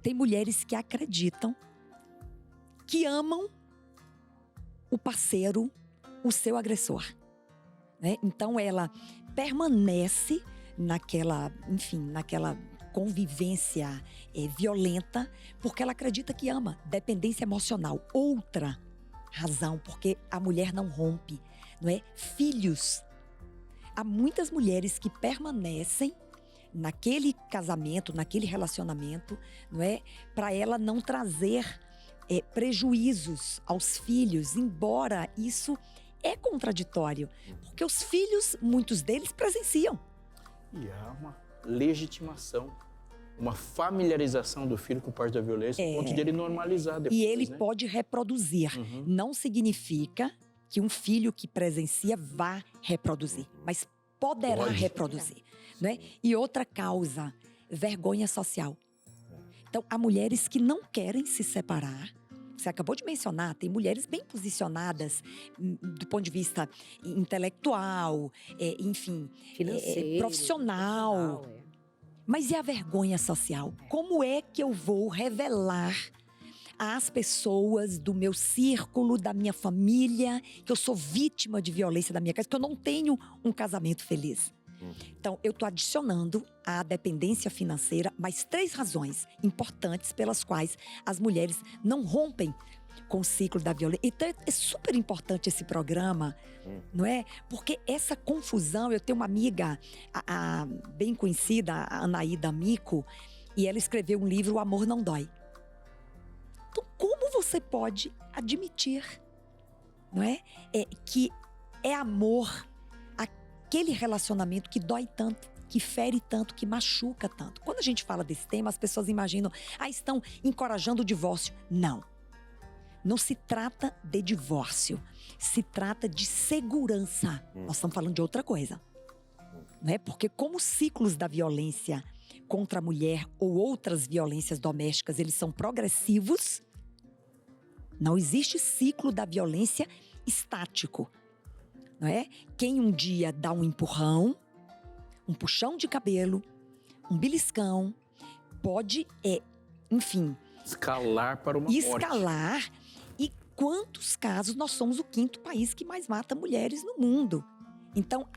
Speaker 5: Tem mulheres que acreditam, que amam o parceiro, o seu agressor, né? Então, ela permanece naquela convivência violenta, porque ela acredita que ama. Dependência emocional. Outra razão, porque a mulher não rompe, não é? Filhos. Há muitas mulheres que permanecem naquele casamento, naquele relacionamento, não é? Para ela não trazer prejuízos aos filhos, embora isso é contraditório, porque os filhos, muitos deles presenciam.
Speaker 3: E há uma legitimação, uma familiarização do filho com o parte da violência, a ponto de ele normalizar depois.
Speaker 5: E ele pode reproduzir. Não significa que um filho que presencia vá reproduzir, mas poderá reproduzir. Né? E outra causa, vergonha social. Então, há mulheres que não querem se separar. Você acabou de mencionar, tem mulheres bem posicionadas do ponto de vista intelectual, enfim,
Speaker 1: financeiro,
Speaker 5: profissional. Mas e a vergonha social? Como é que eu vou revelar às pessoas do meu círculo, da minha família, que eu sou vítima de violência da minha casa, que eu não tenho um casamento feliz? Então, eu estou adicionando à dependência financeira mais 3 razões importantes pelas quais as mulheres não rompem com o ciclo da violência. Então, é super importante esse programa, não é? Porque essa confusão, eu tenho uma amiga bem conhecida, a Anaída Mico, e ela escreveu um livro, O Amor Não Dói. Então, como você pode admitir, não é? Que é amor, aquele relacionamento que dói tanto, que fere tanto, que machuca tanto. Quando a gente fala desse tema, as pessoas imaginam, estão encorajando o divórcio. Não. Não se trata de divórcio, se trata de segurança. Nós estamos falando de outra coisa. Não é? Porque como os ciclos da violência contra a mulher ou outras violências domésticas, eles são progressivos, não existe ciclo da violência estático. Não é? Quem um dia dá um empurrão, um puxão de cabelo, um beliscão, pode, enfim...
Speaker 3: Escalar para uma morte.
Speaker 5: Escalar. E quantos casos nós somos o 5º país que mais mata mulheres no mundo. Então,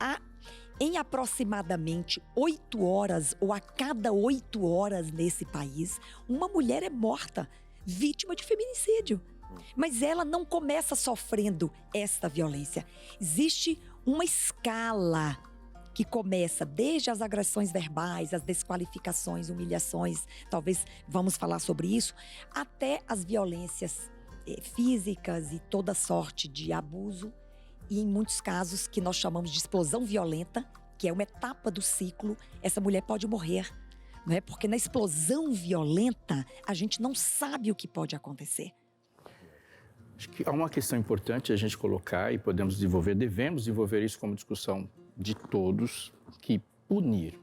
Speaker 5: em aproximadamente 8 horas, ou a cada 8 horas nesse país, uma mulher é morta, vítima de feminicídio. Mas ela não começa sofrendo esta violência. Existe uma escala que começa desde as agressões verbais, as desqualificações, humilhações, talvez vamos falar sobre isso, até as violências físicas e toda sorte de abuso. E em muitos casos que nós chamamos de explosão violenta, que é uma etapa do ciclo, essa mulher pode morrer. Não é? Porque na explosão violenta, a gente não sabe o que pode acontecer.
Speaker 3: Acho que há uma questão importante a gente colocar e devemos desenvolver isso como discussão de todos, que punir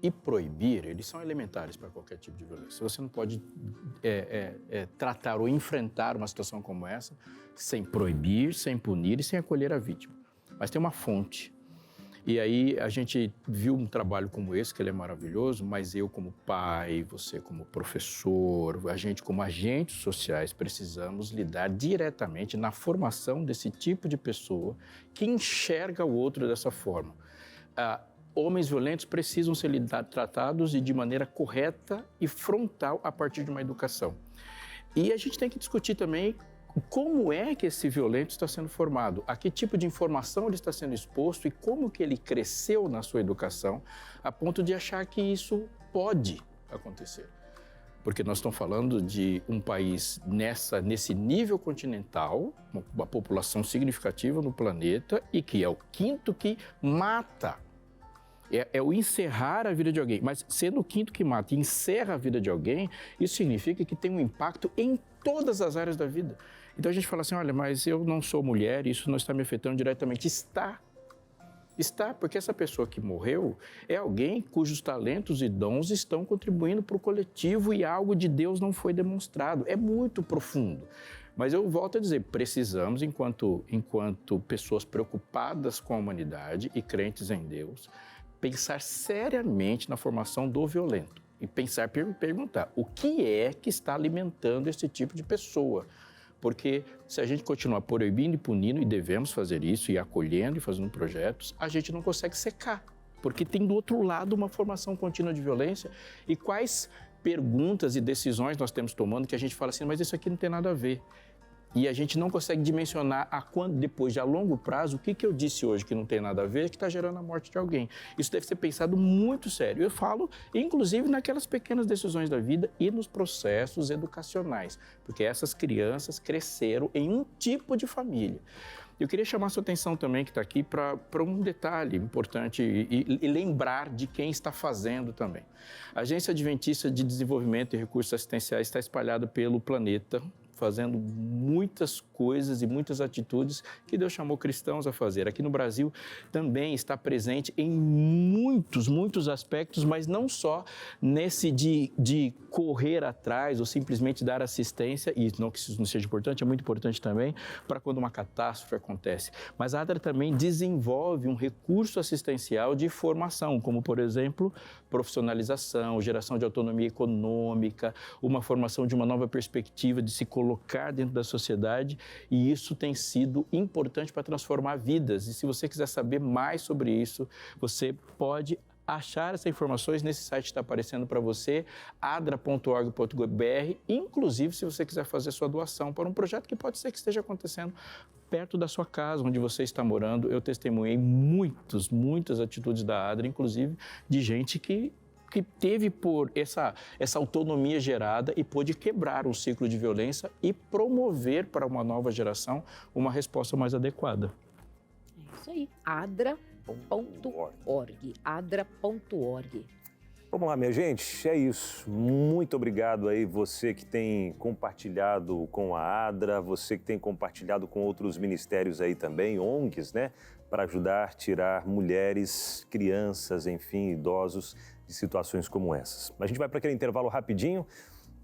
Speaker 3: e proibir, eles são elementares para qualquer tipo de violência. Você não pode tratar ou enfrentar uma situação como essa sem proibir, sem punir e sem acolher a vítima. Mas tem uma fonte. E aí a gente viu um trabalho como esse, que ele é maravilhoso, mas eu como pai, você como professor, a gente como agentes sociais, precisamos lidar diretamente na formação desse tipo de pessoa que enxerga o outro dessa forma. Homens violentos precisam ser tratados e de maneira correta e frontal a partir de uma educação. E a gente tem que discutir também como é que esse violento está sendo formado, a que tipo de informação ele está sendo exposto e como que ele cresceu na sua educação a ponto de achar que isso pode acontecer. Porque nós estamos falando de um país nesse nível continental, uma população significativa no planeta e que é o 5º que mata. É o encerrar a vida de alguém. Mas sendo o 5º que mata e encerra a vida de alguém, isso significa que tem um impacto em todas as áreas da vida. Então a gente fala assim, olha, mas eu não sou mulher, isso não está me afetando diretamente. Está, porque essa pessoa que morreu é alguém cujos talentos e dons estão contribuindo para o coletivo e algo de Deus não foi demonstrado. É muito profundo. Mas eu volto a dizer, precisamos, enquanto pessoas preocupadas com a humanidade e crentes em Deus, pensar seriamente na formação do violento e perguntar o que é que está alimentando esse tipo de pessoa. Porque se a gente continuar proibindo e punindo, e devemos fazer isso, e acolhendo e fazendo projetos, a gente não consegue secar. Porque tem do outro lado uma formação contínua de violência. E quais perguntas e decisões nós temos tomando que a gente fala assim, mas isso aqui não tem nada a ver. E a gente não consegue dimensionar depois de a longo prazo, o que eu disse hoje que não tem nada a ver, que está gerando a morte de alguém. Isso deve ser pensado muito sério. Eu falo, inclusive, naquelas pequenas decisões da vida e nos processos educacionais, porque essas crianças cresceram em um tipo de família. Eu queria chamar a sua atenção também, que está aqui, para um detalhe importante e lembrar de quem está fazendo também. A Agência Adventista de Desenvolvimento e Recursos Assistenciais está espalhada pelo planeta, fazendo muitas coisas e muitas atitudes que Deus chamou cristãos a fazer. Aqui no Brasil também está presente em muitos aspectos, mas não só nesse de correr atrás ou simplesmente dar assistência, e não que isso não seja importante, é muito importante também, para quando uma catástrofe acontece. Mas a ADRA também desenvolve um recurso assistencial de formação, como, por exemplo, profissionalização, geração de autonomia econômica, uma formação de uma nova perspectiva de se colocar dentro da sociedade, e isso tem sido importante para transformar vidas. E se você quiser saber mais sobre isso, você pode achar essas informações nesse site que está aparecendo para você, adra.org.br, inclusive se você quiser fazer sua doação para um projeto que pode ser que esteja acontecendo perto da sua casa, onde você está morando. Eu testemunhei muitas atitudes da ADRA, inclusive de gente que teve por essa autonomia gerada e pôde quebrar um ciclo de violência e promover para uma nova geração uma resposta mais adequada.
Speaker 1: É isso aí, adra.org, adra.org.
Speaker 2: Vamos lá, minha gente, é isso. Muito obrigado aí você que tem compartilhado com a ADRA, você que tem compartilhado com outros ministérios aí também, ONGs, né? Para ajudar a tirar mulheres, crianças, enfim, idosos de situações como essas. A gente vai para aquele intervalo rapidinho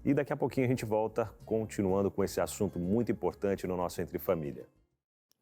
Speaker 2: e daqui a pouquinho a gente volta continuando com esse assunto muito importante no nosso Entre Família.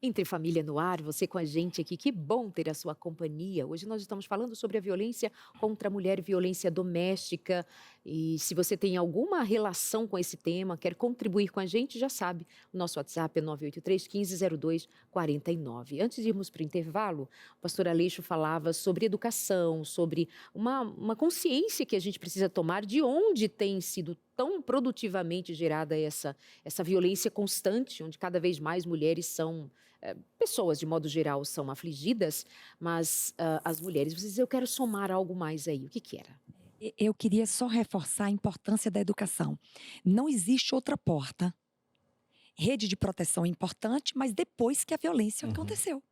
Speaker 1: Entre Família no Ar, você com a gente aqui, que bom ter a sua companhia. Hoje nós estamos falando sobre a violência contra a mulher e violência doméstica. E se você tem alguma relação com esse tema, quer contribuir com a gente, já sabe, o nosso WhatsApp é 983-1502-49. Antes de irmos para o intervalo, o pastor Aleixo falava sobre educação, sobre uma consciência que a gente precisa tomar de onde tem sido tão produtivamente gerada essa violência constante, onde cada vez mais mulheres são... pessoas, de modo geral, são afligidas, mas as mulheres, você diz, eu quero somar algo mais aí. O que era?
Speaker 5: Eu queria só reforçar a importância da educação. Não existe outra porta. Rede de proteção é importante, mas depois que a violência aconteceu.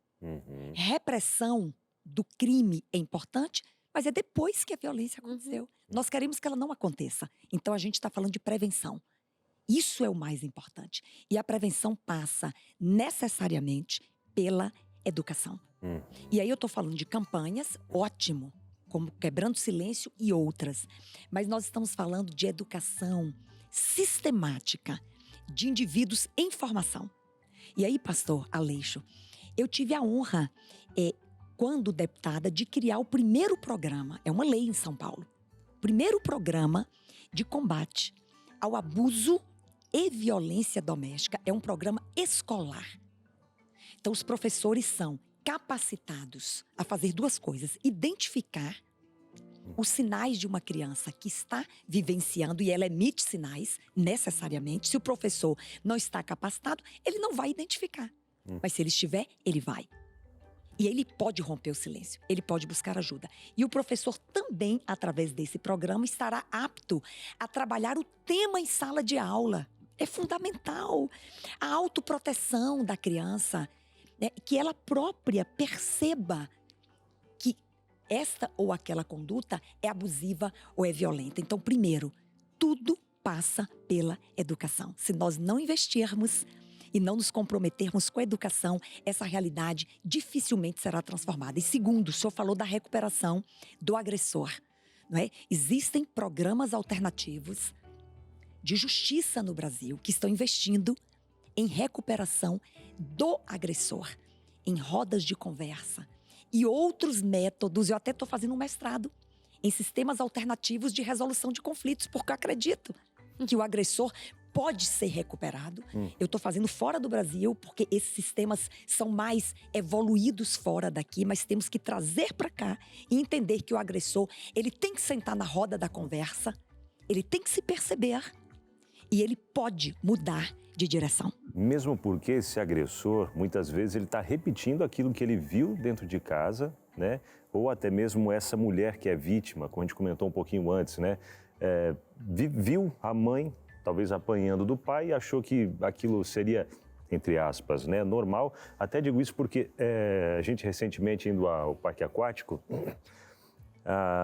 Speaker 5: Repressão do crime é importante, mas é depois que a violência aconteceu. Nós queremos que ela não aconteça. Então, a gente está falando de prevenção. Isso é o mais importante. E a prevenção passa necessariamente pela educação. E aí eu estou falando de campanhas, ótimo, como Quebrando Silêncio e outras. Mas nós estamos falando de educação sistemática de indivíduos em formação. E aí, pastor Aleixo, eu tive a honra, quando deputada, de criar o primeiro programa, é uma lei em São Paulo, primeiro programa de combate ao abuso e violência doméstica. É um programa escolar. Então, os professores são capacitados a fazer duas coisas: identificar os sinais de uma criança que está vivenciando, e ela emite sinais necessariamente. Se o professor não está capacitado, ele não vai identificar. Mas se ele estiver, ele vai. E ele pode romper o silêncio, ele pode buscar ajuda. E o professor também, através desse programa, estará apto a trabalhar o tema em sala de aula. É fundamental a autoproteção da criança, né? Que ela própria perceba que esta ou aquela conduta é abusiva ou é violenta. Então, primeiro, tudo passa pela educação. Se nós não investirmos e não nos comprometermos com a educação, essa realidade dificilmente será transformada. E segundo, o senhor falou da recuperação do agressor, não é? Existem programas alternativos de justiça no Brasil que estão investindo em recuperação do agressor, em rodas de conversa e outros métodos. Eu até estou fazendo um mestrado em sistemas alternativos de resolução de conflitos, porque eu acredito que o agressor pode ser recuperado. Eu estou fazendo fora do Brasil, porque esses sistemas são mais evoluídos fora daqui, mas temos que trazer para cá e entender que o agressor, ele tem que sentar na roda da conversa, ele tem que se perceber e ele pode mudar de direção.
Speaker 2: Mesmo porque esse agressor, muitas vezes, ele está repetindo aquilo que ele viu dentro de casa, né? Ou até mesmo essa mulher que é vítima, como a gente comentou um pouquinho antes, né? Viu a mãe, talvez apanhando do pai, e achou que aquilo seria, entre aspas, né, normal. Até digo isso porque a gente recentemente indo ao parque aquático,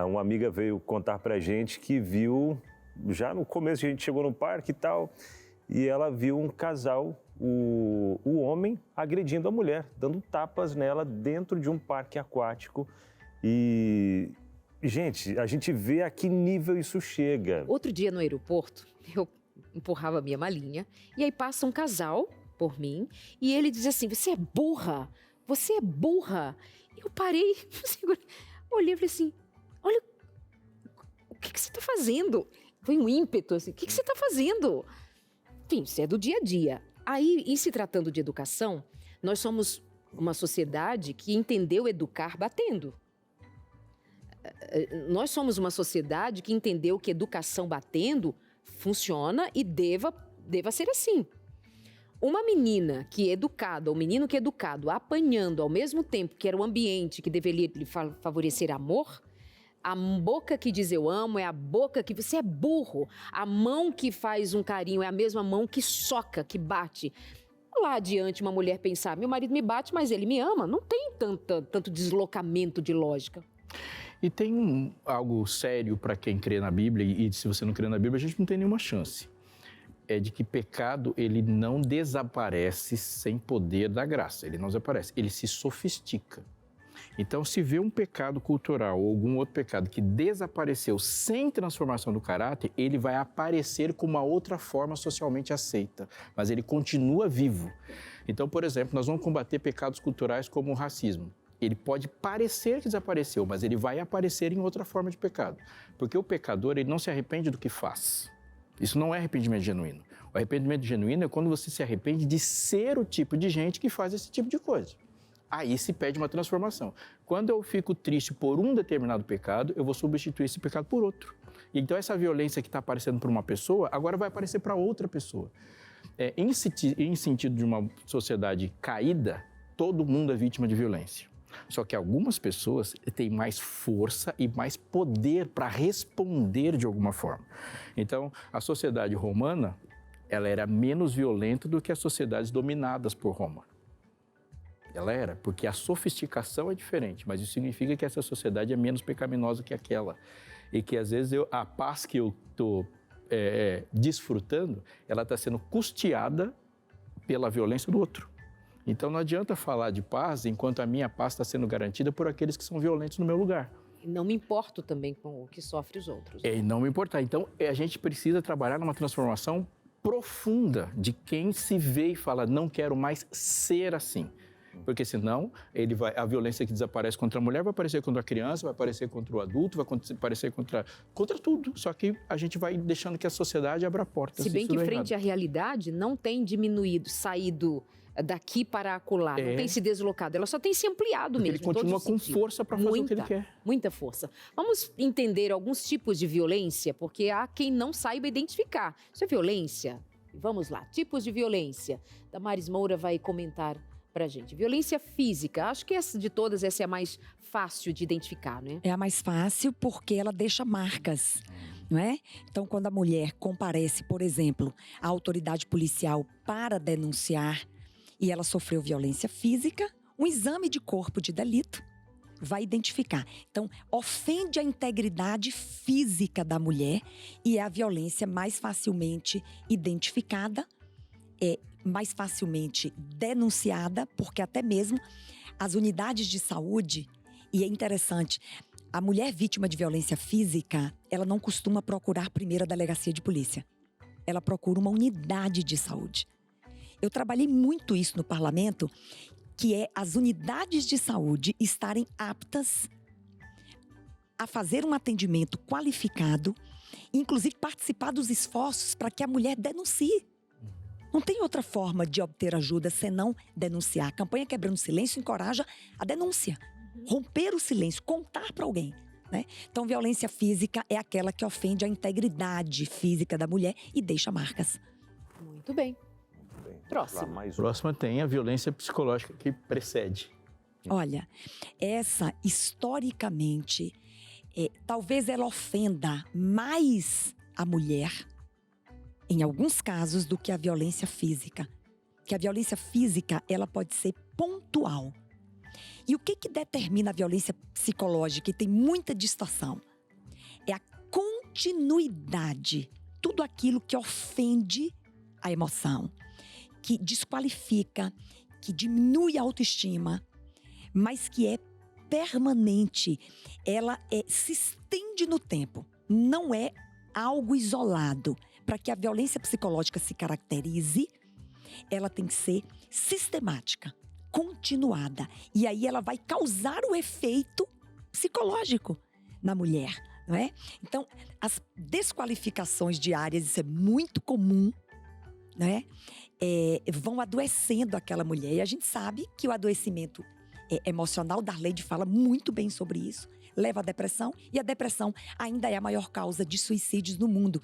Speaker 2: uma amiga veio contar pra gente que viu, já no começo a gente chegou no parque e tal, e ela viu um casal, o homem agredindo a mulher, dando tapas nela dentro de um parque aquático. E, gente, a gente vê a que nível isso chega.
Speaker 1: Outro dia no aeroporto, eu empurrava a minha malinha e aí passa um casal por mim e ele diz assim, você é burra, você é burra. Eu parei, olhei e falei assim, olha, o que você está fazendo? Foi um ímpeto assim, o que você está fazendo? Enfim, isso é do dia a dia. Aí, em se tratando de educação, nós somos uma sociedade que entendeu educar batendo. Nós somos uma sociedade que entendeu que educação batendo funciona e deva ser assim. Uma menina que é educada, ou um menino que é educado, apanhando ao mesmo tempo que era o ambiente que deveria lhe favorecer amor, a boca que diz eu amo é a boca que você é burro. A mão que faz um carinho é a mesma mão que soca, que bate. Lá adiante uma mulher pensar, meu marido me bate, mas ele me ama. Não tem tanto deslocamento de lógica.
Speaker 3: E tem algo sério para quem crê na Bíblia, e se você não crê na Bíblia, a gente não tem nenhuma chance. É de que pecado, ele não desaparece sem poder da graça. Ele não desaparece, ele se sofistica. Então, se vê um pecado cultural ou algum outro pecado que desapareceu sem transformação do caráter, ele vai aparecer com uma outra forma socialmente aceita, mas ele continua vivo. Então, por exemplo, nós vamos combater pecados culturais como o racismo. Ele pode parecer que desapareceu, mas ele vai aparecer em outra forma de pecado. Porque o pecador, ele não se arrepende do que faz. Isso não é arrependimento genuíno. O arrependimento genuíno é quando você se arrepende de ser o tipo de gente que faz esse tipo de coisa. Aí se pede uma transformação. Quando eu fico triste por um determinado pecado, eu vou substituir esse pecado por outro. Então essa violência que está aparecendo para uma pessoa, agora vai aparecer para outra pessoa. Em sentido de uma sociedade caída, todo mundo é vítima de violência. Só que algumas pessoas têm mais força e mais poder para responder de alguma forma. Então, a sociedade romana, ela era menos violenta do que as sociedades dominadas por Roma. Ela era, porque a sofisticação é diferente, mas isso significa que essa sociedade é menos pecaminosa que aquela. E que, às vezes, a paz que eu estou desfrutando, ela está sendo custeada pela violência do outro. Então, não adianta falar de paz enquanto a minha paz está sendo garantida por aqueles que são violentos no meu lugar.
Speaker 1: E não me importo também com o que sofre os outros.
Speaker 3: E não me importar. Então, a gente precisa trabalhar numa transformação profunda de quem se vê e fala, não quero mais ser assim. Porque senão a violência que desaparece contra a mulher vai aparecer contra a criança, vai aparecer contra o adulto, vai aparecer contra tudo. Só que a gente vai deixando que a sociedade abra portas.
Speaker 1: Se bem que frente à realidade não tem diminuído, saído daqui para acolá, não tem se deslocado, ela só tem se ampliado mesmo.
Speaker 3: Ele continua com força para fazer o que ele quer.
Speaker 1: Muita força. Vamos entender alguns tipos de violência, porque há quem não saiba identificar. Isso é violência? Vamos lá, tipos de violência. Damares Moura vai comentar pra gente. Violência física, acho que de todas essa é a mais fácil de identificar, né?
Speaker 5: É a mais fácil porque ela deixa marcas, não é? Então, quando a mulher comparece, por exemplo, à autoridade policial para denunciar e ela sofreu violência física, um exame de corpo de delito vai identificar. Então, ofende a integridade física da mulher e é a violência mais facilmente identificada, mais facilmente denunciada, porque até mesmo as unidades de saúde, e é interessante, a mulher vítima de violência física, ela não costuma procurar primeiro a delegacia de polícia. Ela procura uma unidade de saúde. Eu trabalhei muito isso no parlamento, que é as unidades de saúde estarem aptas a fazer um atendimento qualificado, inclusive participar dos esforços para que a mulher denuncie. Não tem outra forma de obter ajuda senão denunciar. A campanha Quebrando Silêncio encoraja a denúncia. Romper o silêncio, contar para alguém, né? Então, violência física é aquela que ofende a integridade física da mulher e deixa marcas.
Speaker 1: Muito bem.
Speaker 3: Próxima tem a violência psicológica que precede.
Speaker 5: Olha, essa historicamente, talvez ela ofenda mais a mulher, em alguns casos, do que a violência física. Que a violência física, ela pode ser pontual. E o que determina a violência psicológica, e tem muita distorção? É a continuidade. Tudo aquilo que ofende a emoção, que desqualifica, que diminui a autoestima, mas que é permanente. Ela se estende no tempo, não é algo isolado. Para que a violência psicológica se caracterize, ela tem que ser sistemática, continuada. E aí ela vai causar o efeito psicológico na mulher, não é? Então, as desqualificações diárias, isso é muito comum, né? Vão adoecendo aquela mulher. E a gente sabe que o adoecimento emocional, Darleide fala muito bem sobre isso, leva à depressão, e a depressão ainda é a maior causa de suicídios no mundo.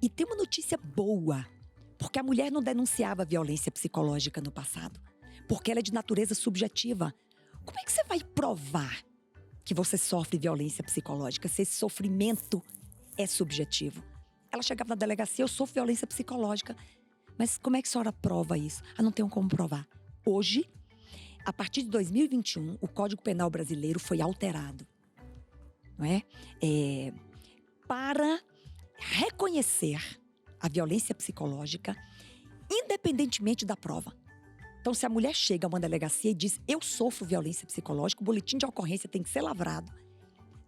Speaker 5: E tem uma notícia boa, porque a mulher não denunciava violência psicológica no passado, porque ela é de natureza subjetiva. Como é que você vai provar que você sofre violência psicológica se esse sofrimento é subjetivo? Ela chegava na delegacia, eu sofro violência psicológica. Mas como é que a senhora prova isso? Não tenho como provar. Hoje, a partir de 2021, o Código Penal brasileiro foi alterado, não é? Para reconhecer a violência psicológica, independentemente da prova. Então, se a mulher chega a uma delegacia e diz, eu sofro violência psicológica, o boletim de ocorrência tem que ser lavrado,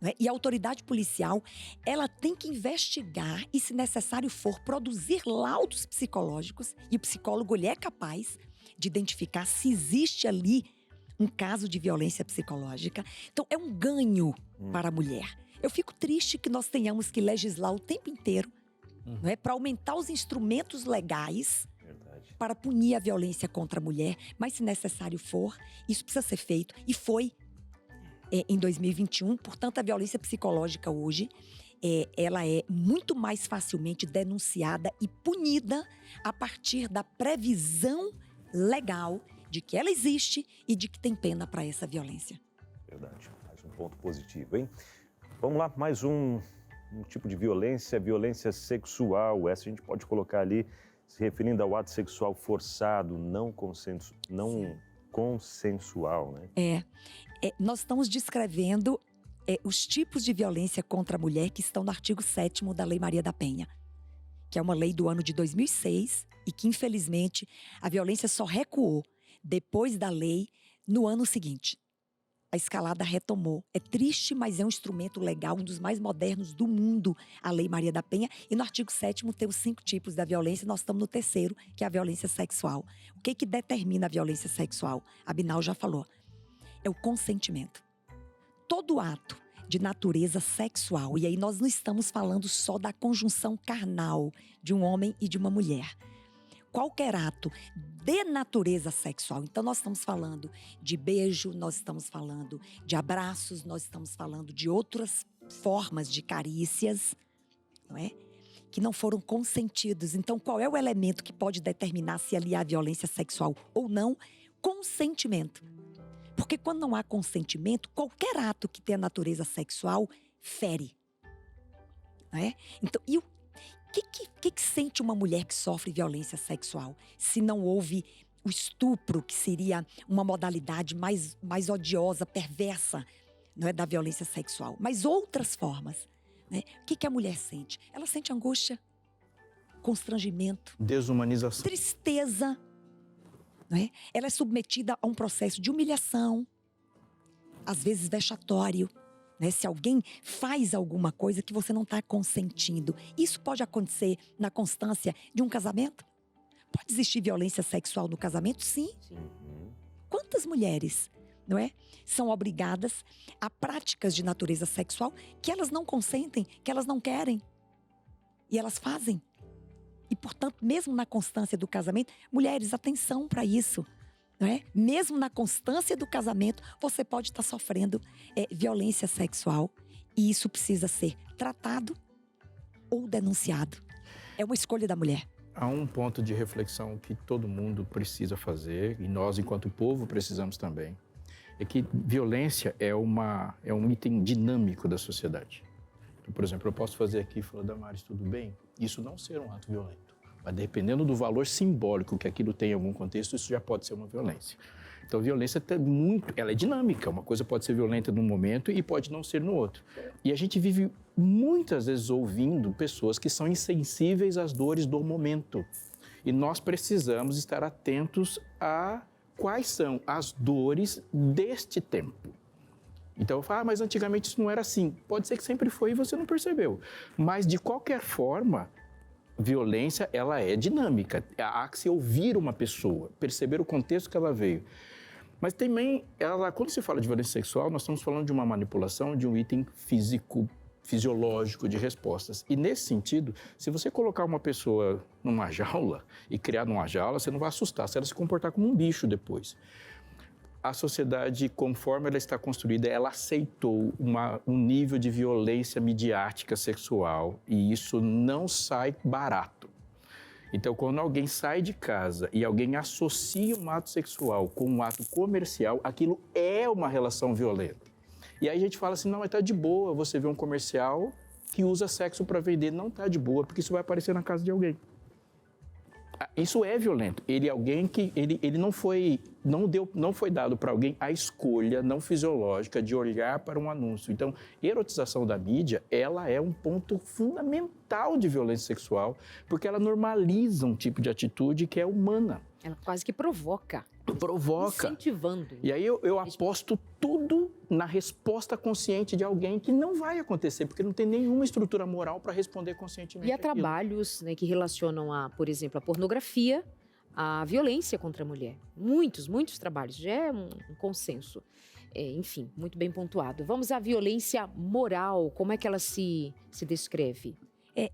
Speaker 5: né? E a autoridade policial, ela tem que investigar e, se necessário for, produzir laudos psicológicos, e o psicólogo, ele é capaz de identificar se existe ali um caso de violência psicológica. Então, é um ganho para a mulher. Eu fico triste que nós tenhamos que legislar o tempo inteiro, não é, para aumentar os instrumentos legais para punir a violência contra a mulher, mas se necessário for, isso precisa ser feito. E foi em 2021, portanto, a violência psicológica hoje, ela é muito mais facilmente denunciada e punida a partir da previsão legal de que ela existe e de que tem pena para essa violência.
Speaker 2: Verdade, mais um ponto positivo, hein? Vamos lá, mais um tipo de violência, violência sexual. Essa a gente pode colocar ali, se referindo ao ato sexual forçado, não consensual, né?
Speaker 5: Nós estamos descrevendo os tipos de violência contra a mulher que estão no artigo 7º da Lei Maria da Penha, que é uma lei do ano de 2006 e que, infelizmente, a violência só recuou depois da lei no ano seguinte. A escalada retomou. É triste, mas é um instrumento legal, um dos mais modernos do mundo, a Lei Maria da Penha. E no artigo 7º tem os 5 tipos da violência, nós estamos no 3º, que é a violência sexual. O que determina a violência sexual? A Binal já falou. É o consentimento. Todo ato de natureza sexual, e aí nós não estamos falando só da conjunção carnal de um homem e de uma mulher. Qualquer ato de natureza sexual. Então, nós estamos falando de beijo, nós estamos falando de abraços, nós estamos falando de outras formas de carícias, não é? Que não foram consentidos. Então, qual é o elemento que pode determinar se ali há violência sexual ou não? Consentimento. Porque quando não há consentimento, qualquer ato que tenha natureza sexual fere. Não é? Então, e o que sente uma mulher que sofre violência sexual? Se não houve o estupro, que seria uma modalidade mais odiosa, perversa, não é, da violência sexual. Mas outras formas, né? O que a mulher sente? Ela sente angústia, constrangimento,
Speaker 3: desumanização,
Speaker 5: tristeza. Não é? Ela é submetida a um processo de humilhação, às vezes vexatório. Se alguém faz alguma coisa que você não está consentindo. Isso pode acontecer na constância de um casamento? Pode existir violência sexual no casamento? Sim. Quantas mulheres, não é, são obrigadas a práticas de natureza sexual que elas não consentem, que elas não querem. E elas fazem. E, portanto, mesmo na constância do casamento, mulheres, atenção para isso. Não é? Mesmo na constância do casamento, você pode estar sofrendo violência sexual. E isso precisa ser tratado ou denunciado. É uma escolha da mulher.
Speaker 3: Há um ponto de reflexão que todo mundo precisa fazer, e nós, enquanto povo, precisamos também. É que violência é um item dinâmico da sociedade. Então, por exemplo, eu posso fazer aqui e falar, Damares, tudo bem? Isso não ser um ato violento. Mas dependendo do valor simbólico que aquilo tem em algum contexto, isso já pode ser uma violência. Então, a violência ela é dinâmica. Uma coisa pode ser violenta num momento e pode não ser no outro. E a gente vive muitas vezes ouvindo pessoas que são insensíveis às dores do momento. E nós precisamos estar atentos a quais são as dores deste tempo. Então eu falo, mas antigamente isso não era assim. Pode ser que sempre foi e você não percebeu. Mas de qualquer forma, violência ela é dinâmica. Há que se ouvir uma pessoa, perceber o contexto que ela veio. Mas também, quando se fala de violência sexual, nós estamos falando de uma manipulação de um item físico, fisiológico de respostas. E nesse sentido, se você colocar uma pessoa numa jaula e criar numa jaula, você não vai assustar, se ela se comportar como um bicho depois. A sociedade, conforme ela está construída, ela aceitou um nível de violência midiática sexual e isso não sai barato. Então, quando alguém sai de casa e alguém associa um ato sexual com um ato comercial, aquilo é uma relação violenta. E aí a gente fala assim, não, mas tá de boa você ver um comercial que usa sexo para vender. Não tá de boa, porque isso vai aparecer na casa de alguém. Isso é violento. Ele é alguém que ele não foi dado para alguém a escolha não fisiológica de olhar para um anúncio. Então, erotização da mídia, ela é um ponto fundamental de violência sexual, porque ela normaliza um tipo de atitude que é humana.
Speaker 1: Ela quase que provoca.
Speaker 3: Incentivando. E aí eu aposto tudo na resposta consciente de alguém que não vai acontecer, porque não tem nenhuma estrutura moral para responder conscientemente.
Speaker 1: E há trabalhos, né, que relacionam, por exemplo, a pornografia, a violência contra a mulher. Muitos trabalhos. Já é um consenso. Enfim, muito bem pontuado. Vamos à violência moral. Como é que ela se descreve?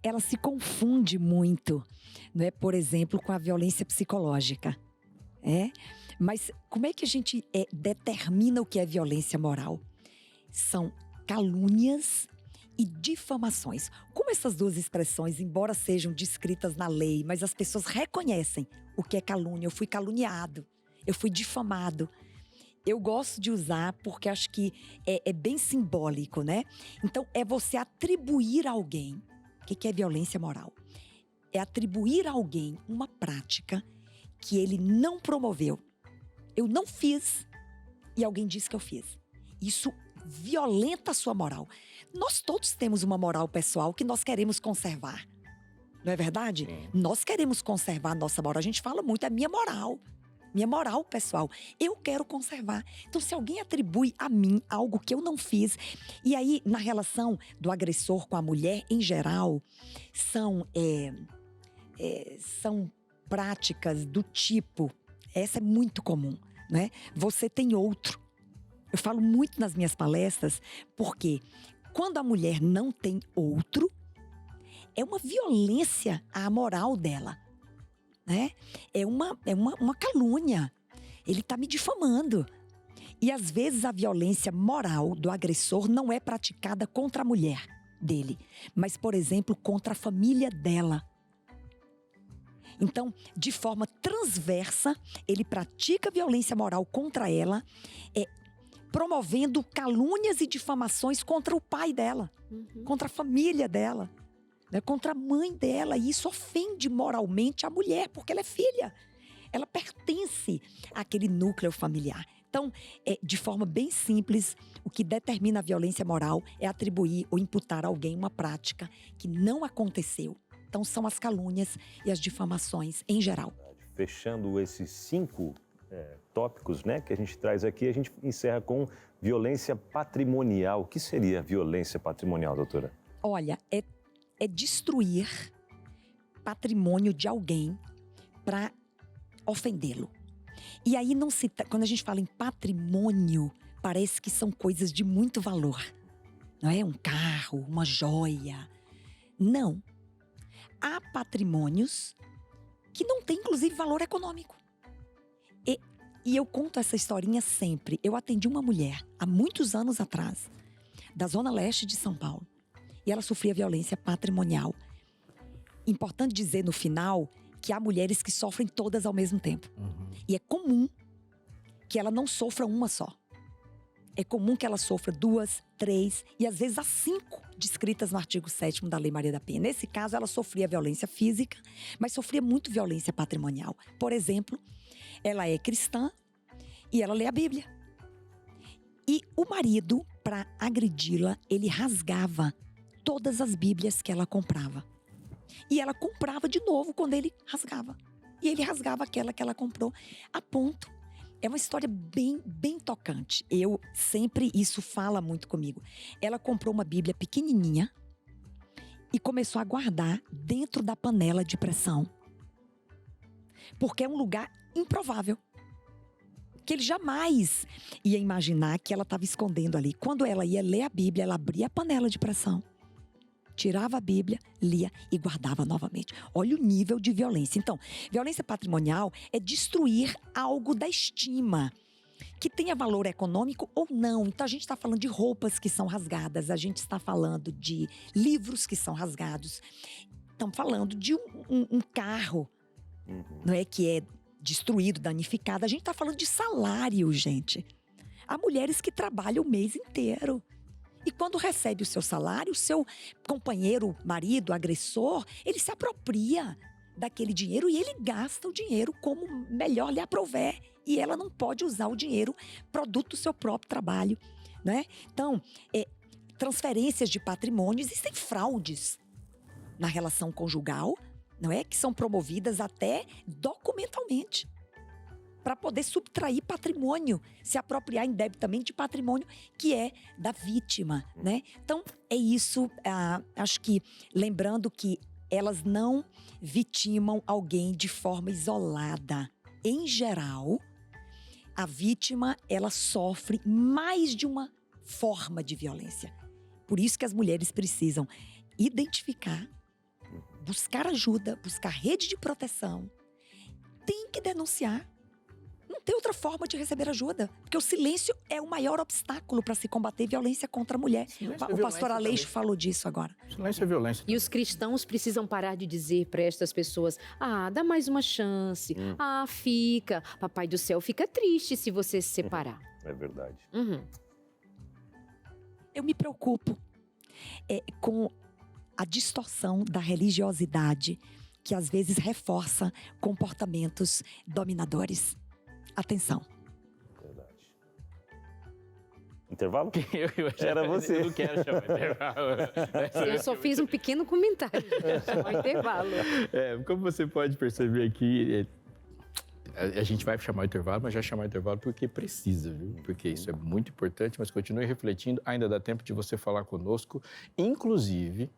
Speaker 5: Ela se confunde muito, né? Por exemplo, com a violência psicológica. Mas como é que a gente determina o que é violência moral? São calúnias e difamações. Como essas duas expressões, embora sejam descritas na lei, mas as pessoas reconhecem o que é calúnia. Eu fui caluniado, eu fui difamado. Eu gosto de usar porque acho que é bem simbólico, né? Então, é você atribuir a alguém. O que é violência moral? É atribuir a alguém uma prática que ele não promoveu. Eu não fiz e alguém disse que eu fiz. Isso violenta a sua moral. Nós todos temos uma moral pessoal que nós queremos conservar. Não é verdade? Nós queremos conservar a nossa moral. A gente fala muito, é minha moral pessoal. Eu quero conservar. Então, se alguém atribui a mim algo que eu não fiz, e aí, na relação do agressor com a mulher, em geral, são práticas do tipo, essa é muito comum, né? Você tem outro. Eu falo muito nas minhas palestras, porque quando a mulher não tem outro, é uma violência à moral dela, né? É uma calúnia. Ele está me difamando. E às vezes a violência moral do agressor não é praticada contra a mulher dele, mas, por exemplo, contra a família dela. Então, de forma transversa, ele pratica violência moral contra ela, promovendo calúnias e difamações contra o pai dela, contra a família dela, né, contra a mãe dela. E isso ofende moralmente a mulher, porque ela é filha. Ela pertence àquele núcleo familiar. Então, de forma bem simples, o que determina a violência moral é atribuir ou imputar a alguém uma prática que não aconteceu. Então, são as calúnias e as difamações em geral.
Speaker 2: Fechando esses 5 tópicos, né, que a gente traz aqui, a gente encerra com violência patrimonial. O que seria violência patrimonial, doutora?
Speaker 5: Olha, é destruir patrimônio de alguém para ofendê-lo. E aí, quando a gente fala em patrimônio, parece que são coisas de muito valor. Não é? Um carro, uma joia. Não. Há patrimônios que não têm, inclusive, valor econômico. E eu conto essa historinha sempre. Eu atendi uma mulher, há muitos anos atrás, da Zona Leste de São Paulo. E ela sofria violência patrimonial. Importante dizer, no final, que há mulheres que sofrem todas ao mesmo tempo. E é comum que ela não sofra uma só. É comum que ela sofra 2, 3 e às vezes as 5 descritas no artigo 7º da Lei Maria da Penha. Nesse caso, ela sofria violência física, mas sofria muito violência patrimonial. Por exemplo, ela é cristã e ela lê a Bíblia. E o marido, para agredi-la, ele rasgava todas as Bíblias que ela comprava. E ela comprava de novo quando ele rasgava. E ele rasgava aquela que ela comprou a ponto. É uma história bem, bem tocante. Isso fala muito comigo. Ela comprou uma Bíblia pequenininha e começou a guardar dentro da panela de pressão. Porque é um lugar improvável. Que ele jamais ia imaginar que ela estava escondendo ali. Quando ela ia ler a Bíblia, ela abria a panela de pressão, tirava a Bíblia, lia e guardava novamente. Olha o nível de violência. Então, violência patrimonial é destruir algo da estima, que tenha valor econômico ou não. Então, a gente está falando de roupas que são rasgadas, a gente está falando de livros que são rasgados, estamos falando de um carro, não é, que é destruído, danificado. A gente está falando de salário, gente. Há mulheres que trabalham o mês inteiro. E quando recebe o seu salário, o seu companheiro, marido, agressor, ele se apropria daquele dinheiro e ele gasta o dinheiro como melhor lhe aprouver. E ela não pode usar o dinheiro produto do seu próprio trabalho, né? Então, transferências de patrimônio, existem fraudes na relação conjugal, não é? Que são promovidas até documentalmente para poder subtrair patrimônio, se apropriar indebitamente de patrimônio que é da vítima, né? Então, é isso, acho que lembrando que elas não vitimam alguém de forma isolada. Em geral, a vítima, ela sofre mais de uma forma de violência. Por isso que as mulheres precisam identificar, buscar ajuda, buscar rede de proteção. Tem que denunciar. Não tem outra forma de receber ajuda. Porque o silêncio é o maior obstáculo para se combater violência contra a mulher. O pastor Aleixo falou disso agora.
Speaker 3: Silêncio é violência.
Speaker 1: E os cristãos precisam parar de dizer para estas pessoas: dá mais uma chance. Fica. Papai do céu fica triste se você se separar.
Speaker 2: É verdade.
Speaker 5: Eu me preocupo com a distorção da religiosidade que às vezes reforça comportamentos dominadores. Atenção.
Speaker 2: Verdade. Intervalo?
Speaker 3: Era você. Eu não quero chamar intervalo.
Speaker 1: Eu só fiz um pequeno comentário. Chamar intervalo.
Speaker 3: Como você pode perceber aqui, a gente vai chamar o intervalo, mas já chamar o intervalo porque precisa, viu? Porque isso é muito importante, mas continue refletindo. Ainda dá tempo de você falar conosco. Inclusive,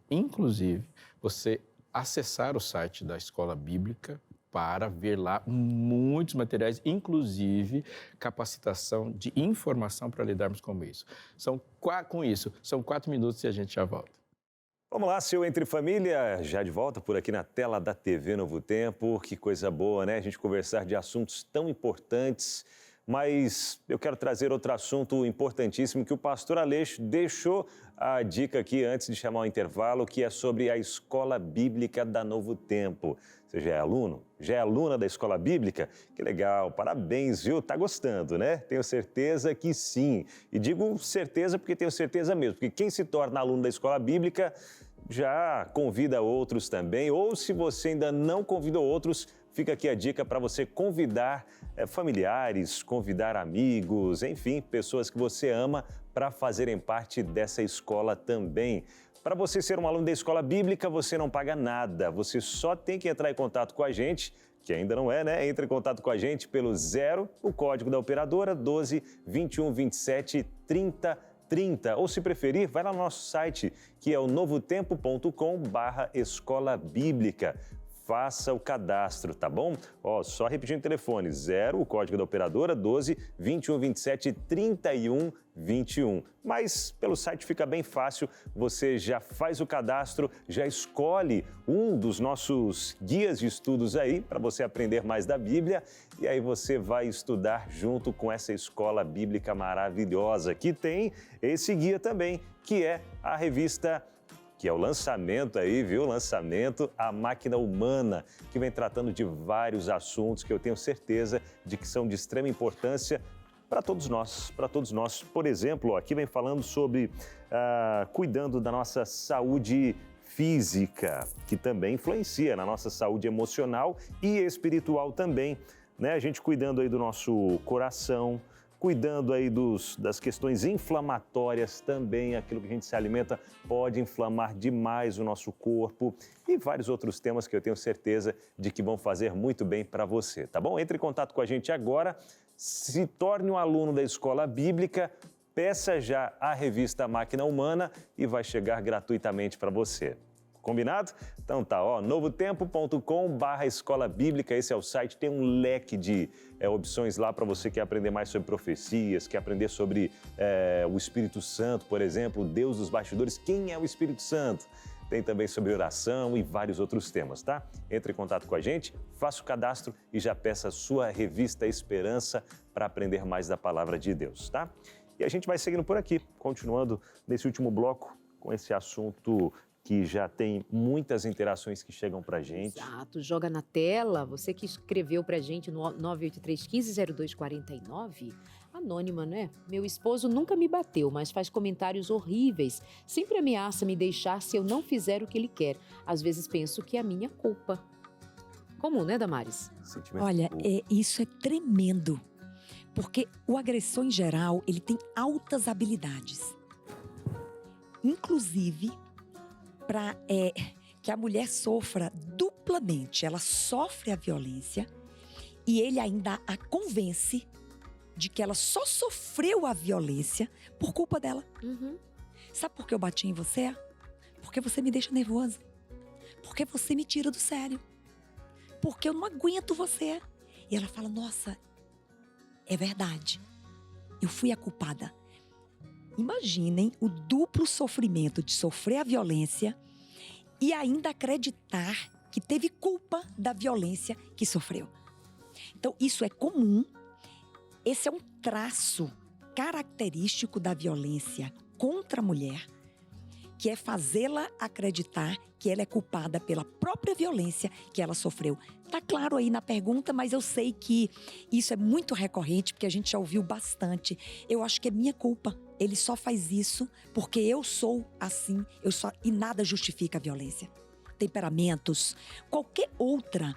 Speaker 3: você acessar o site da Escola Bíblica para ver lá muitos materiais, inclusive capacitação de informação para lidarmos com isso. São 4 minutos e a gente já volta.
Speaker 2: Vamos lá, seu Entre Família, já de volta por aqui na tela da TV Novo Tempo. Que coisa boa, né? A gente conversar de assuntos tão importantes, mas eu quero trazer outro assunto importantíssimo que o pastor Aleixo deixou a dica aqui antes de chamar o intervalo, que é sobre a Escola Bíblica da Novo Tempo. Você já é aluno? Já é aluna da Escola Bíblica? Que legal, parabéns, viu? Tá gostando, né? Tenho certeza que sim. E digo certeza porque tenho certeza mesmo, porque quem se torna aluno da Escola Bíblica já convida outros também, ou se você ainda não convidou outros, fica aqui a dica para você convidar familiares, convidar amigos, enfim, pessoas que você ama para fazerem parte dessa escola também. Para você ser um aluno da Escola Bíblica, você não paga nada, você só tem que entrar em contato com a gente, que ainda não é, né? Entre em contato com a gente pelo 0, o código da operadora, 12 21 27 30 30. Ou se preferir, vai lá no nosso site, que é o novotempo.com/escola bíblica. Faça o cadastro, tá bom? Só repetindo o telefone, 0, o código da operadora, 12 21 27 31 21. Mas pelo site fica bem fácil, você já faz o cadastro, já escolhe um dos nossos guias de estudos aí, para você aprender mais da Bíblia, e aí você vai estudar junto com essa escola bíblica maravilhosa, que tem esse guia também, que é a revista, que é o lançamento aí, viu? Lançamento A Máquina Humana, que vem tratando de vários assuntos que eu tenho certeza de que são de extrema importância para todos nós, Por exemplo, aqui vem falando sobre cuidando da nossa saúde física, que também influencia na nossa saúde emocional e espiritual também, né? A gente cuidando aí do nosso coração, cuidando aí das questões inflamatórias também. Aquilo que a gente se alimenta pode inflamar demais o nosso corpo e vários outros temas que eu tenho certeza de que vão fazer muito bem para você, tá bom? Entre em contato com a gente agora, se torne um aluno da Escola Bíblica, peça já a revista Máquina Humana e vai chegar gratuitamente para você. Combinado? Então tá, ó, novotempo.com/escola bíblica, esse é o site, tem um leque de opções lá para você que quer aprender mais sobre profecias, quer aprender sobre o Espírito Santo, por exemplo, Deus dos bastidores, quem é o Espírito Santo? Tem também sobre oração e vários outros temas, tá? Entre em contato com a gente, faça o cadastro e já peça a sua revista Esperança para aprender mais da Palavra de Deus, tá? E a gente vai seguindo por aqui, continuando nesse último bloco com esse assunto que já tem muitas interações que chegam pra gente.
Speaker 1: Exato, joga na tela, você que escreveu pra gente no 983-150249, anônima, né? Meu esposo nunca me bateu, mas faz comentários horríveis, sempre ameaça me deixar se eu não fizer o que ele quer. Às vezes penso que é a minha culpa. Comum, né, Damares?
Speaker 5: Olha, isso é tremendo, porque o agressor em geral, ele tem altas habilidades. Inclusive, para que a mulher sofra duplamente. Ela sofre a violência e ele ainda a convence de que ela só sofreu a violência por culpa dela.
Speaker 1: Uhum.
Speaker 5: Sabe por que eu bati em você? Porque você me deixa nervosa. Porque você me tira do sério. Porque eu não aguento você. E ela fala, nossa, é verdade. Eu fui a culpada. Imaginem o duplo sofrimento de sofrer a violência e ainda acreditar que teve culpa da violência que sofreu. Então, isso é comum. Esse é um traço característico da violência contra a mulher, que é fazê-la acreditar que ela é culpada pela própria violência que ela sofreu. Tá claro aí na pergunta, mas eu sei que isso é muito recorrente, porque a gente já ouviu bastante. Eu acho que é minha culpa. Ele só faz isso porque eu sou assim, e nada justifica a violência. Temperamentos, qualquer outra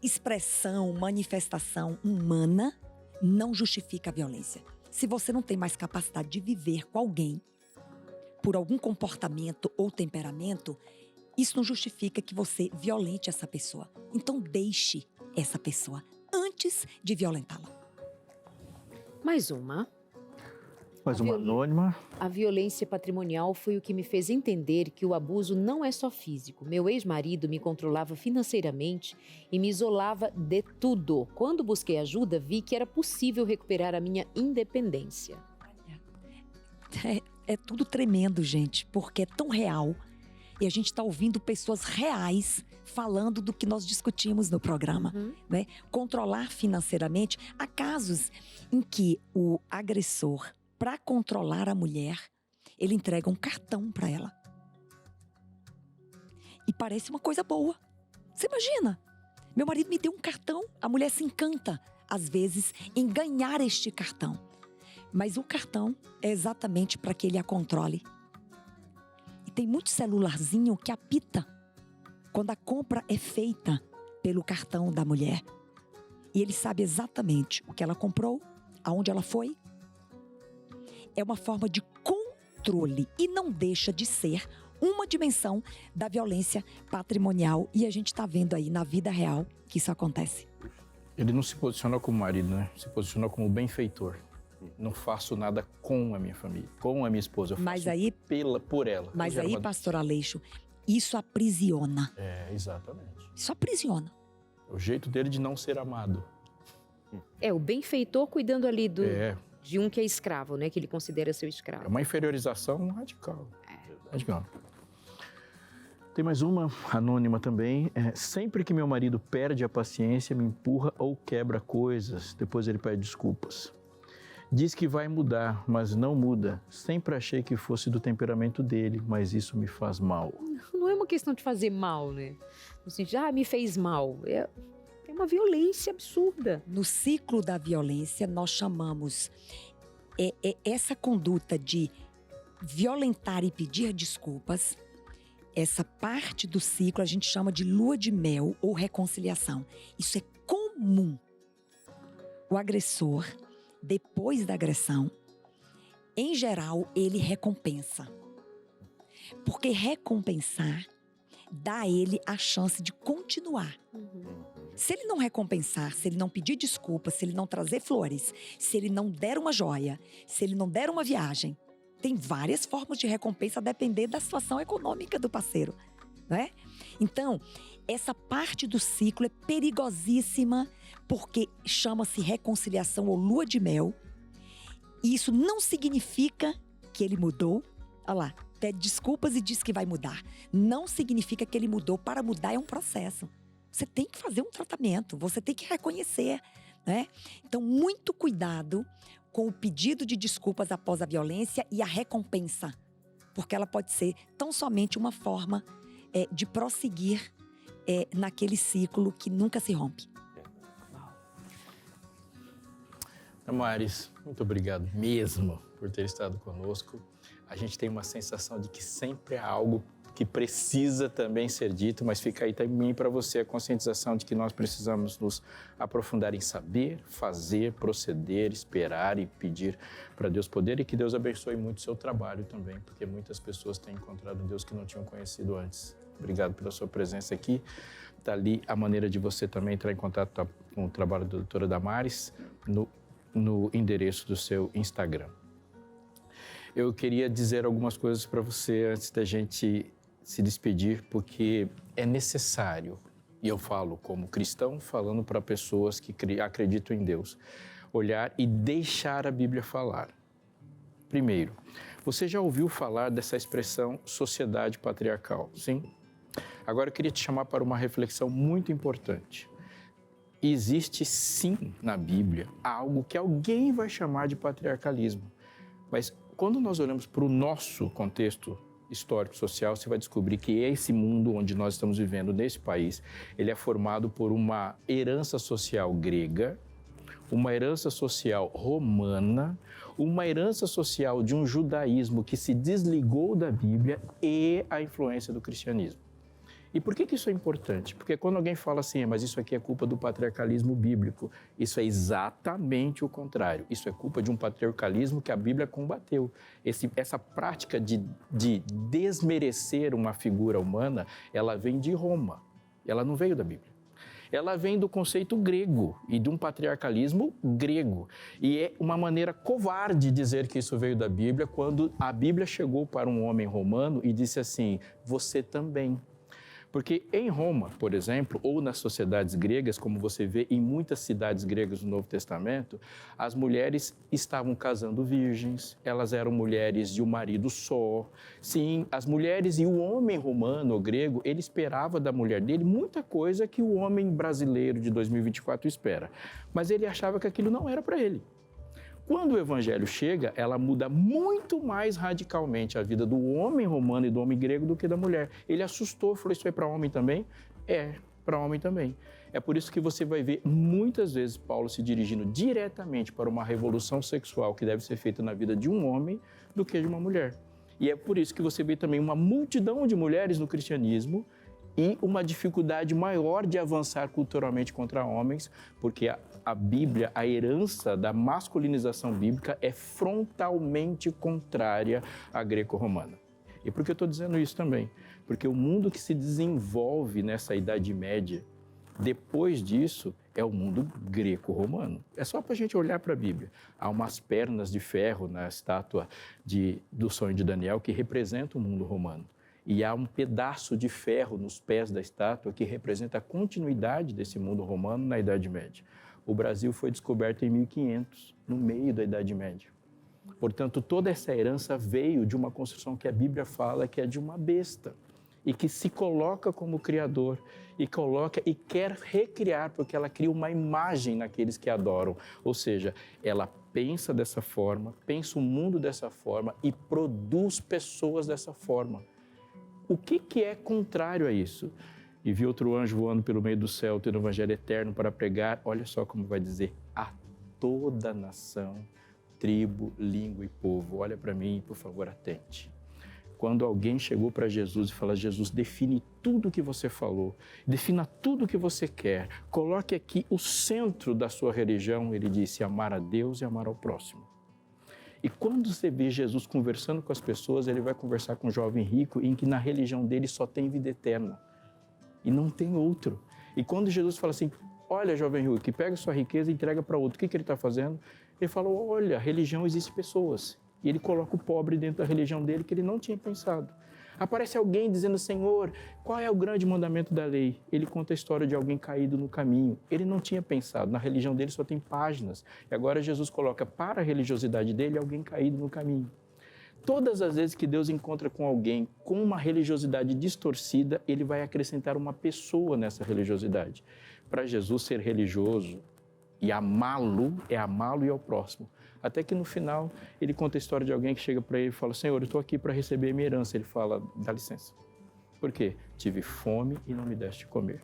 Speaker 5: expressão, manifestação humana não justifica a violência. Se você não tem mais capacidade de viver com alguém por algum comportamento ou temperamento, isso não justifica que você violente essa pessoa. Então deixe essa pessoa antes de violentá-la.
Speaker 1: Mais uma
Speaker 3: anônima.
Speaker 1: A violência patrimonial foi o que me fez entender que o abuso não é só físico. Meu ex-marido me controlava financeiramente e me isolava de tudo. Quando busquei ajuda, vi que era possível recuperar a minha independência.
Speaker 5: É tudo tremendo, gente, porque é tão real. E a gente está ouvindo pessoas reais falando do que nós discutimos no programa. Né? Controlar financeiramente. Há casos em que o agressor, para controlar a mulher, ele entrega um cartão para ela. E parece uma coisa boa. Você imagina? Meu marido me deu um cartão, a mulher se encanta, às vezes, em ganhar este cartão. Mas o cartão é exatamente para que ele a controle. E tem muito celularzinho que apita quando a compra é feita pelo cartão da mulher. E ele sabe exatamente o que ela comprou, aonde ela foi. É uma forma de controle e não deixa de ser uma dimensão da violência patrimonial. E a gente está vendo aí na vida real que isso acontece.
Speaker 3: Ele não se posicionou como marido, né? Se posicionou como benfeitor. Não faço nada com a minha família, com a minha esposa. Eu faço por ela.
Speaker 5: Mas aí, pastor Aleixo, isso aprisiona.
Speaker 3: Exatamente.
Speaker 5: Isso aprisiona.
Speaker 3: O jeito dele de não ser amado.
Speaker 1: O benfeitor cuidando ali de um que é escravo, né? Que ele considera seu escravo.
Speaker 3: É uma inferiorização radical. Radical. Tem mais uma, anônima também. Sempre que meu marido perde a paciência, me empurra ou quebra coisas, depois ele pede desculpas. Diz que vai mudar, mas não muda. Sempre achei que fosse do temperamento dele, mas isso me faz mal.
Speaker 1: Não é uma questão de fazer mal, né? No sentido, me fez mal. É uma violência absurda.
Speaker 5: No ciclo da violência, nós chamamos essa conduta de violentar e pedir desculpas. Essa parte do ciclo a gente chama de lua de mel ou reconciliação. Isso é comum. O agressor, depois da agressão, em geral, ele recompensa. Porque recompensar dá a ele a chance de continuar. Se ele não recompensar, se ele não pedir desculpa, se ele não trazer flores, se ele não der uma joia, se ele não der uma viagem, tem várias formas de recompensa a depender da situação econômica do parceiro, não é? Então, essa parte do ciclo é perigosíssima porque chama-se reconciliação ou lua de mel. E isso não significa que ele mudou. Olha lá, pede desculpas e diz que vai mudar. Não significa que ele mudou. Para mudar é um processo. Você tem que fazer um tratamento, você tem que reconhecer, né? Então, muito cuidado com o pedido de desculpas após a violência e a recompensa. Porque ela pode ser tão somente uma forma de prosseguir naquele ciclo que nunca se rompe.
Speaker 3: Damares, muito obrigado mesmo por ter estado conosco. A gente tem uma sensação de que sempre há algo que precisa também ser dito, mas fica aí também para você a conscientização de que nós precisamos nos aprofundar em saber, fazer, proceder, esperar e pedir para Deus poder e que Deus abençoe muito o seu trabalho também, porque muitas pessoas têm encontrado um Deus que não tinham conhecido antes. Obrigado pela sua presença aqui. Está ali a maneira de você também entrar em contato com o trabalho da doutora Damares no endereço do seu Instagram. Eu queria dizer algumas coisas para você antes da gente se despedir, porque é necessário, e eu falo como cristão, falando para pessoas que acreditam em Deus, olhar e deixar a Bíblia falar. Primeiro, você já ouviu falar dessa expressão sociedade patriarcal, sim? Agora eu queria te chamar para uma reflexão muito importante. Existe sim na Bíblia algo que alguém vai chamar de patriarcalismo, mas quando nós olhamos para o nosso contexto histórico-social, você vai descobrir que esse mundo onde nós estamos vivendo, nesse país, ele é formado por uma herança social grega, uma herança social romana, uma herança social de um judaísmo que se desligou da Bíblia e a influência do cristianismo. E por que isso é importante? Porque quando alguém fala assim, mas isso aqui é culpa do patriarcalismo bíblico, isso é exatamente o contrário. Isso é culpa de um patriarcalismo que a Bíblia combateu. Essa prática de desmerecer uma figura humana, ela vem de Roma, ela não veio da Bíblia. Ela vem do conceito grego e de um patriarcalismo grego. E é uma maneira covarde dizer que isso veio da Bíblia quando a Bíblia chegou para um homem romano e disse assim, você também. Porque em Roma, por exemplo, ou nas sociedades gregas, como você vê em muitas cidades gregas do Novo Testamento, as mulheres estavam casando virgens, elas eram mulheres de um marido só. Sim, as mulheres e o homem romano ou grego, ele esperava da mulher dele muita coisa que o homem brasileiro de 2024 espera. Mas ele achava que aquilo não era para ele. Quando o evangelho chega, ela muda muito mais radicalmente a vida do homem romano e do homem grego do que da mulher. Ele assustou, falou, isso é para homem também? É, para homem também. É por isso que você vai ver muitas vezes Paulo se dirigindo diretamente para uma revolução sexual que deve ser feita na vida de um homem do que de uma mulher. E é por isso que você vê também uma multidão de mulheres no cristianismo e uma dificuldade maior de avançar culturalmente contra homens, porque a Bíblia, a herança da masculinização bíblica é frontalmente contrária à greco-romana. E por que eu estou dizendo isso também? Porque o mundo que se desenvolve nessa Idade Média, depois disso, é o mundo greco-romano. É só para a gente olhar para a Bíblia. Há umas pernas de ferro na estátua do sonho de Daniel que representa o mundo romano. E há um pedaço de ferro nos pés da estátua que representa a continuidade desse mundo romano na Idade Média. O Brasil foi descoberto em 1500, no meio da Idade Média. Portanto, toda essa herança veio de uma construção que a Bíblia fala que é de uma besta e que se coloca como criador e quer recriar, porque ela cria uma imagem naqueles que adoram. Ou seja, ela pensa dessa forma, pensa o mundo dessa forma e produz pessoas dessa forma. O que é contrário a isso? E vi outro anjo voando pelo meio do céu, tendo o evangelho eterno para pregar, olha só como vai dizer, a toda nação, tribo, língua e povo. Olha para mim, por favor, atente. quando alguém chegou para Jesus e falou: Jesus, define tudo o que você falou, defina tudo o que você quer, coloque aqui o centro da sua religião. Ele disse: amar a Deus e amar ao próximo. E quando você vê Jesus conversando com as pessoas, ele vai conversar com um jovem rico em que na religião dele só tem vida eterna e não tem outro. E quando Jesus fala assim: olha, jovem rico, que pega sua riqueza e entrega para outro, o que ele está fazendo? Ele falou: olha, religião existe pessoas. E ele coloca o pobre dentro da religião dele, que ele não tinha pensado. Aparece alguém dizendo: Senhor, qual é o grande mandamento da lei? Ele conta a história de alguém caído no caminho. Ele não tinha pensado, na religião dele só tem páginas. E agora Jesus coloca para a religiosidade dele alguém caído no caminho. Todas as vezes que Deus encontra com alguém com uma religiosidade distorcida, ele vai acrescentar uma pessoa nessa religiosidade. Para Jesus, ser religioso e amá-lo é amá-lo e ao próximo. Até que no final, ele conta a história de alguém que chega para ele e fala: Senhor, eu estou aqui para receber minha herança. Ele fala: dá licença. Por quê? Tive fome e não me deste de comer.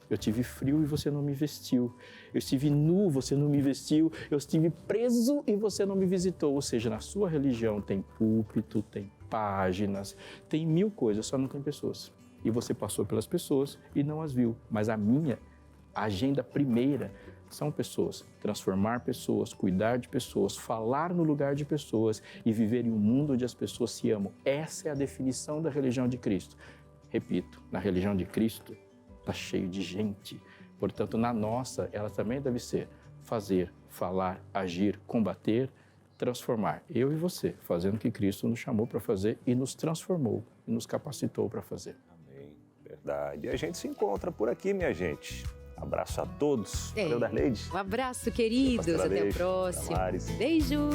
Speaker 3: Eu tive frio e você não me vestiu. Eu estive nu, você não me vestiu. Eu estive preso e você não me visitou. Ou seja, na sua religião tem púlpito, tem páginas, tem 1000 coisas, só não tem pessoas. E você passou pelas pessoas e não as viu. Mas a minha agenda primeira são pessoas, transformar pessoas, cuidar de pessoas, falar no lugar de pessoas e viver em um mundo onde as pessoas se amam. Essa é a definição da religião de Cristo. Repito, na religião de Cristo está cheio de gente. Portanto, na nossa, ela também deve ser fazer, falar, agir, combater, transformar. Eu e você, fazendo o que Cristo nos chamou para fazer e nos transformou e nos capacitou para fazer.
Speaker 2: Amém. Verdade. E a gente se encontra por aqui, minha gente. Abraço a todos. Valeu, Darleide.
Speaker 1: Um abraço, queridos. Até a próxima. Beijo.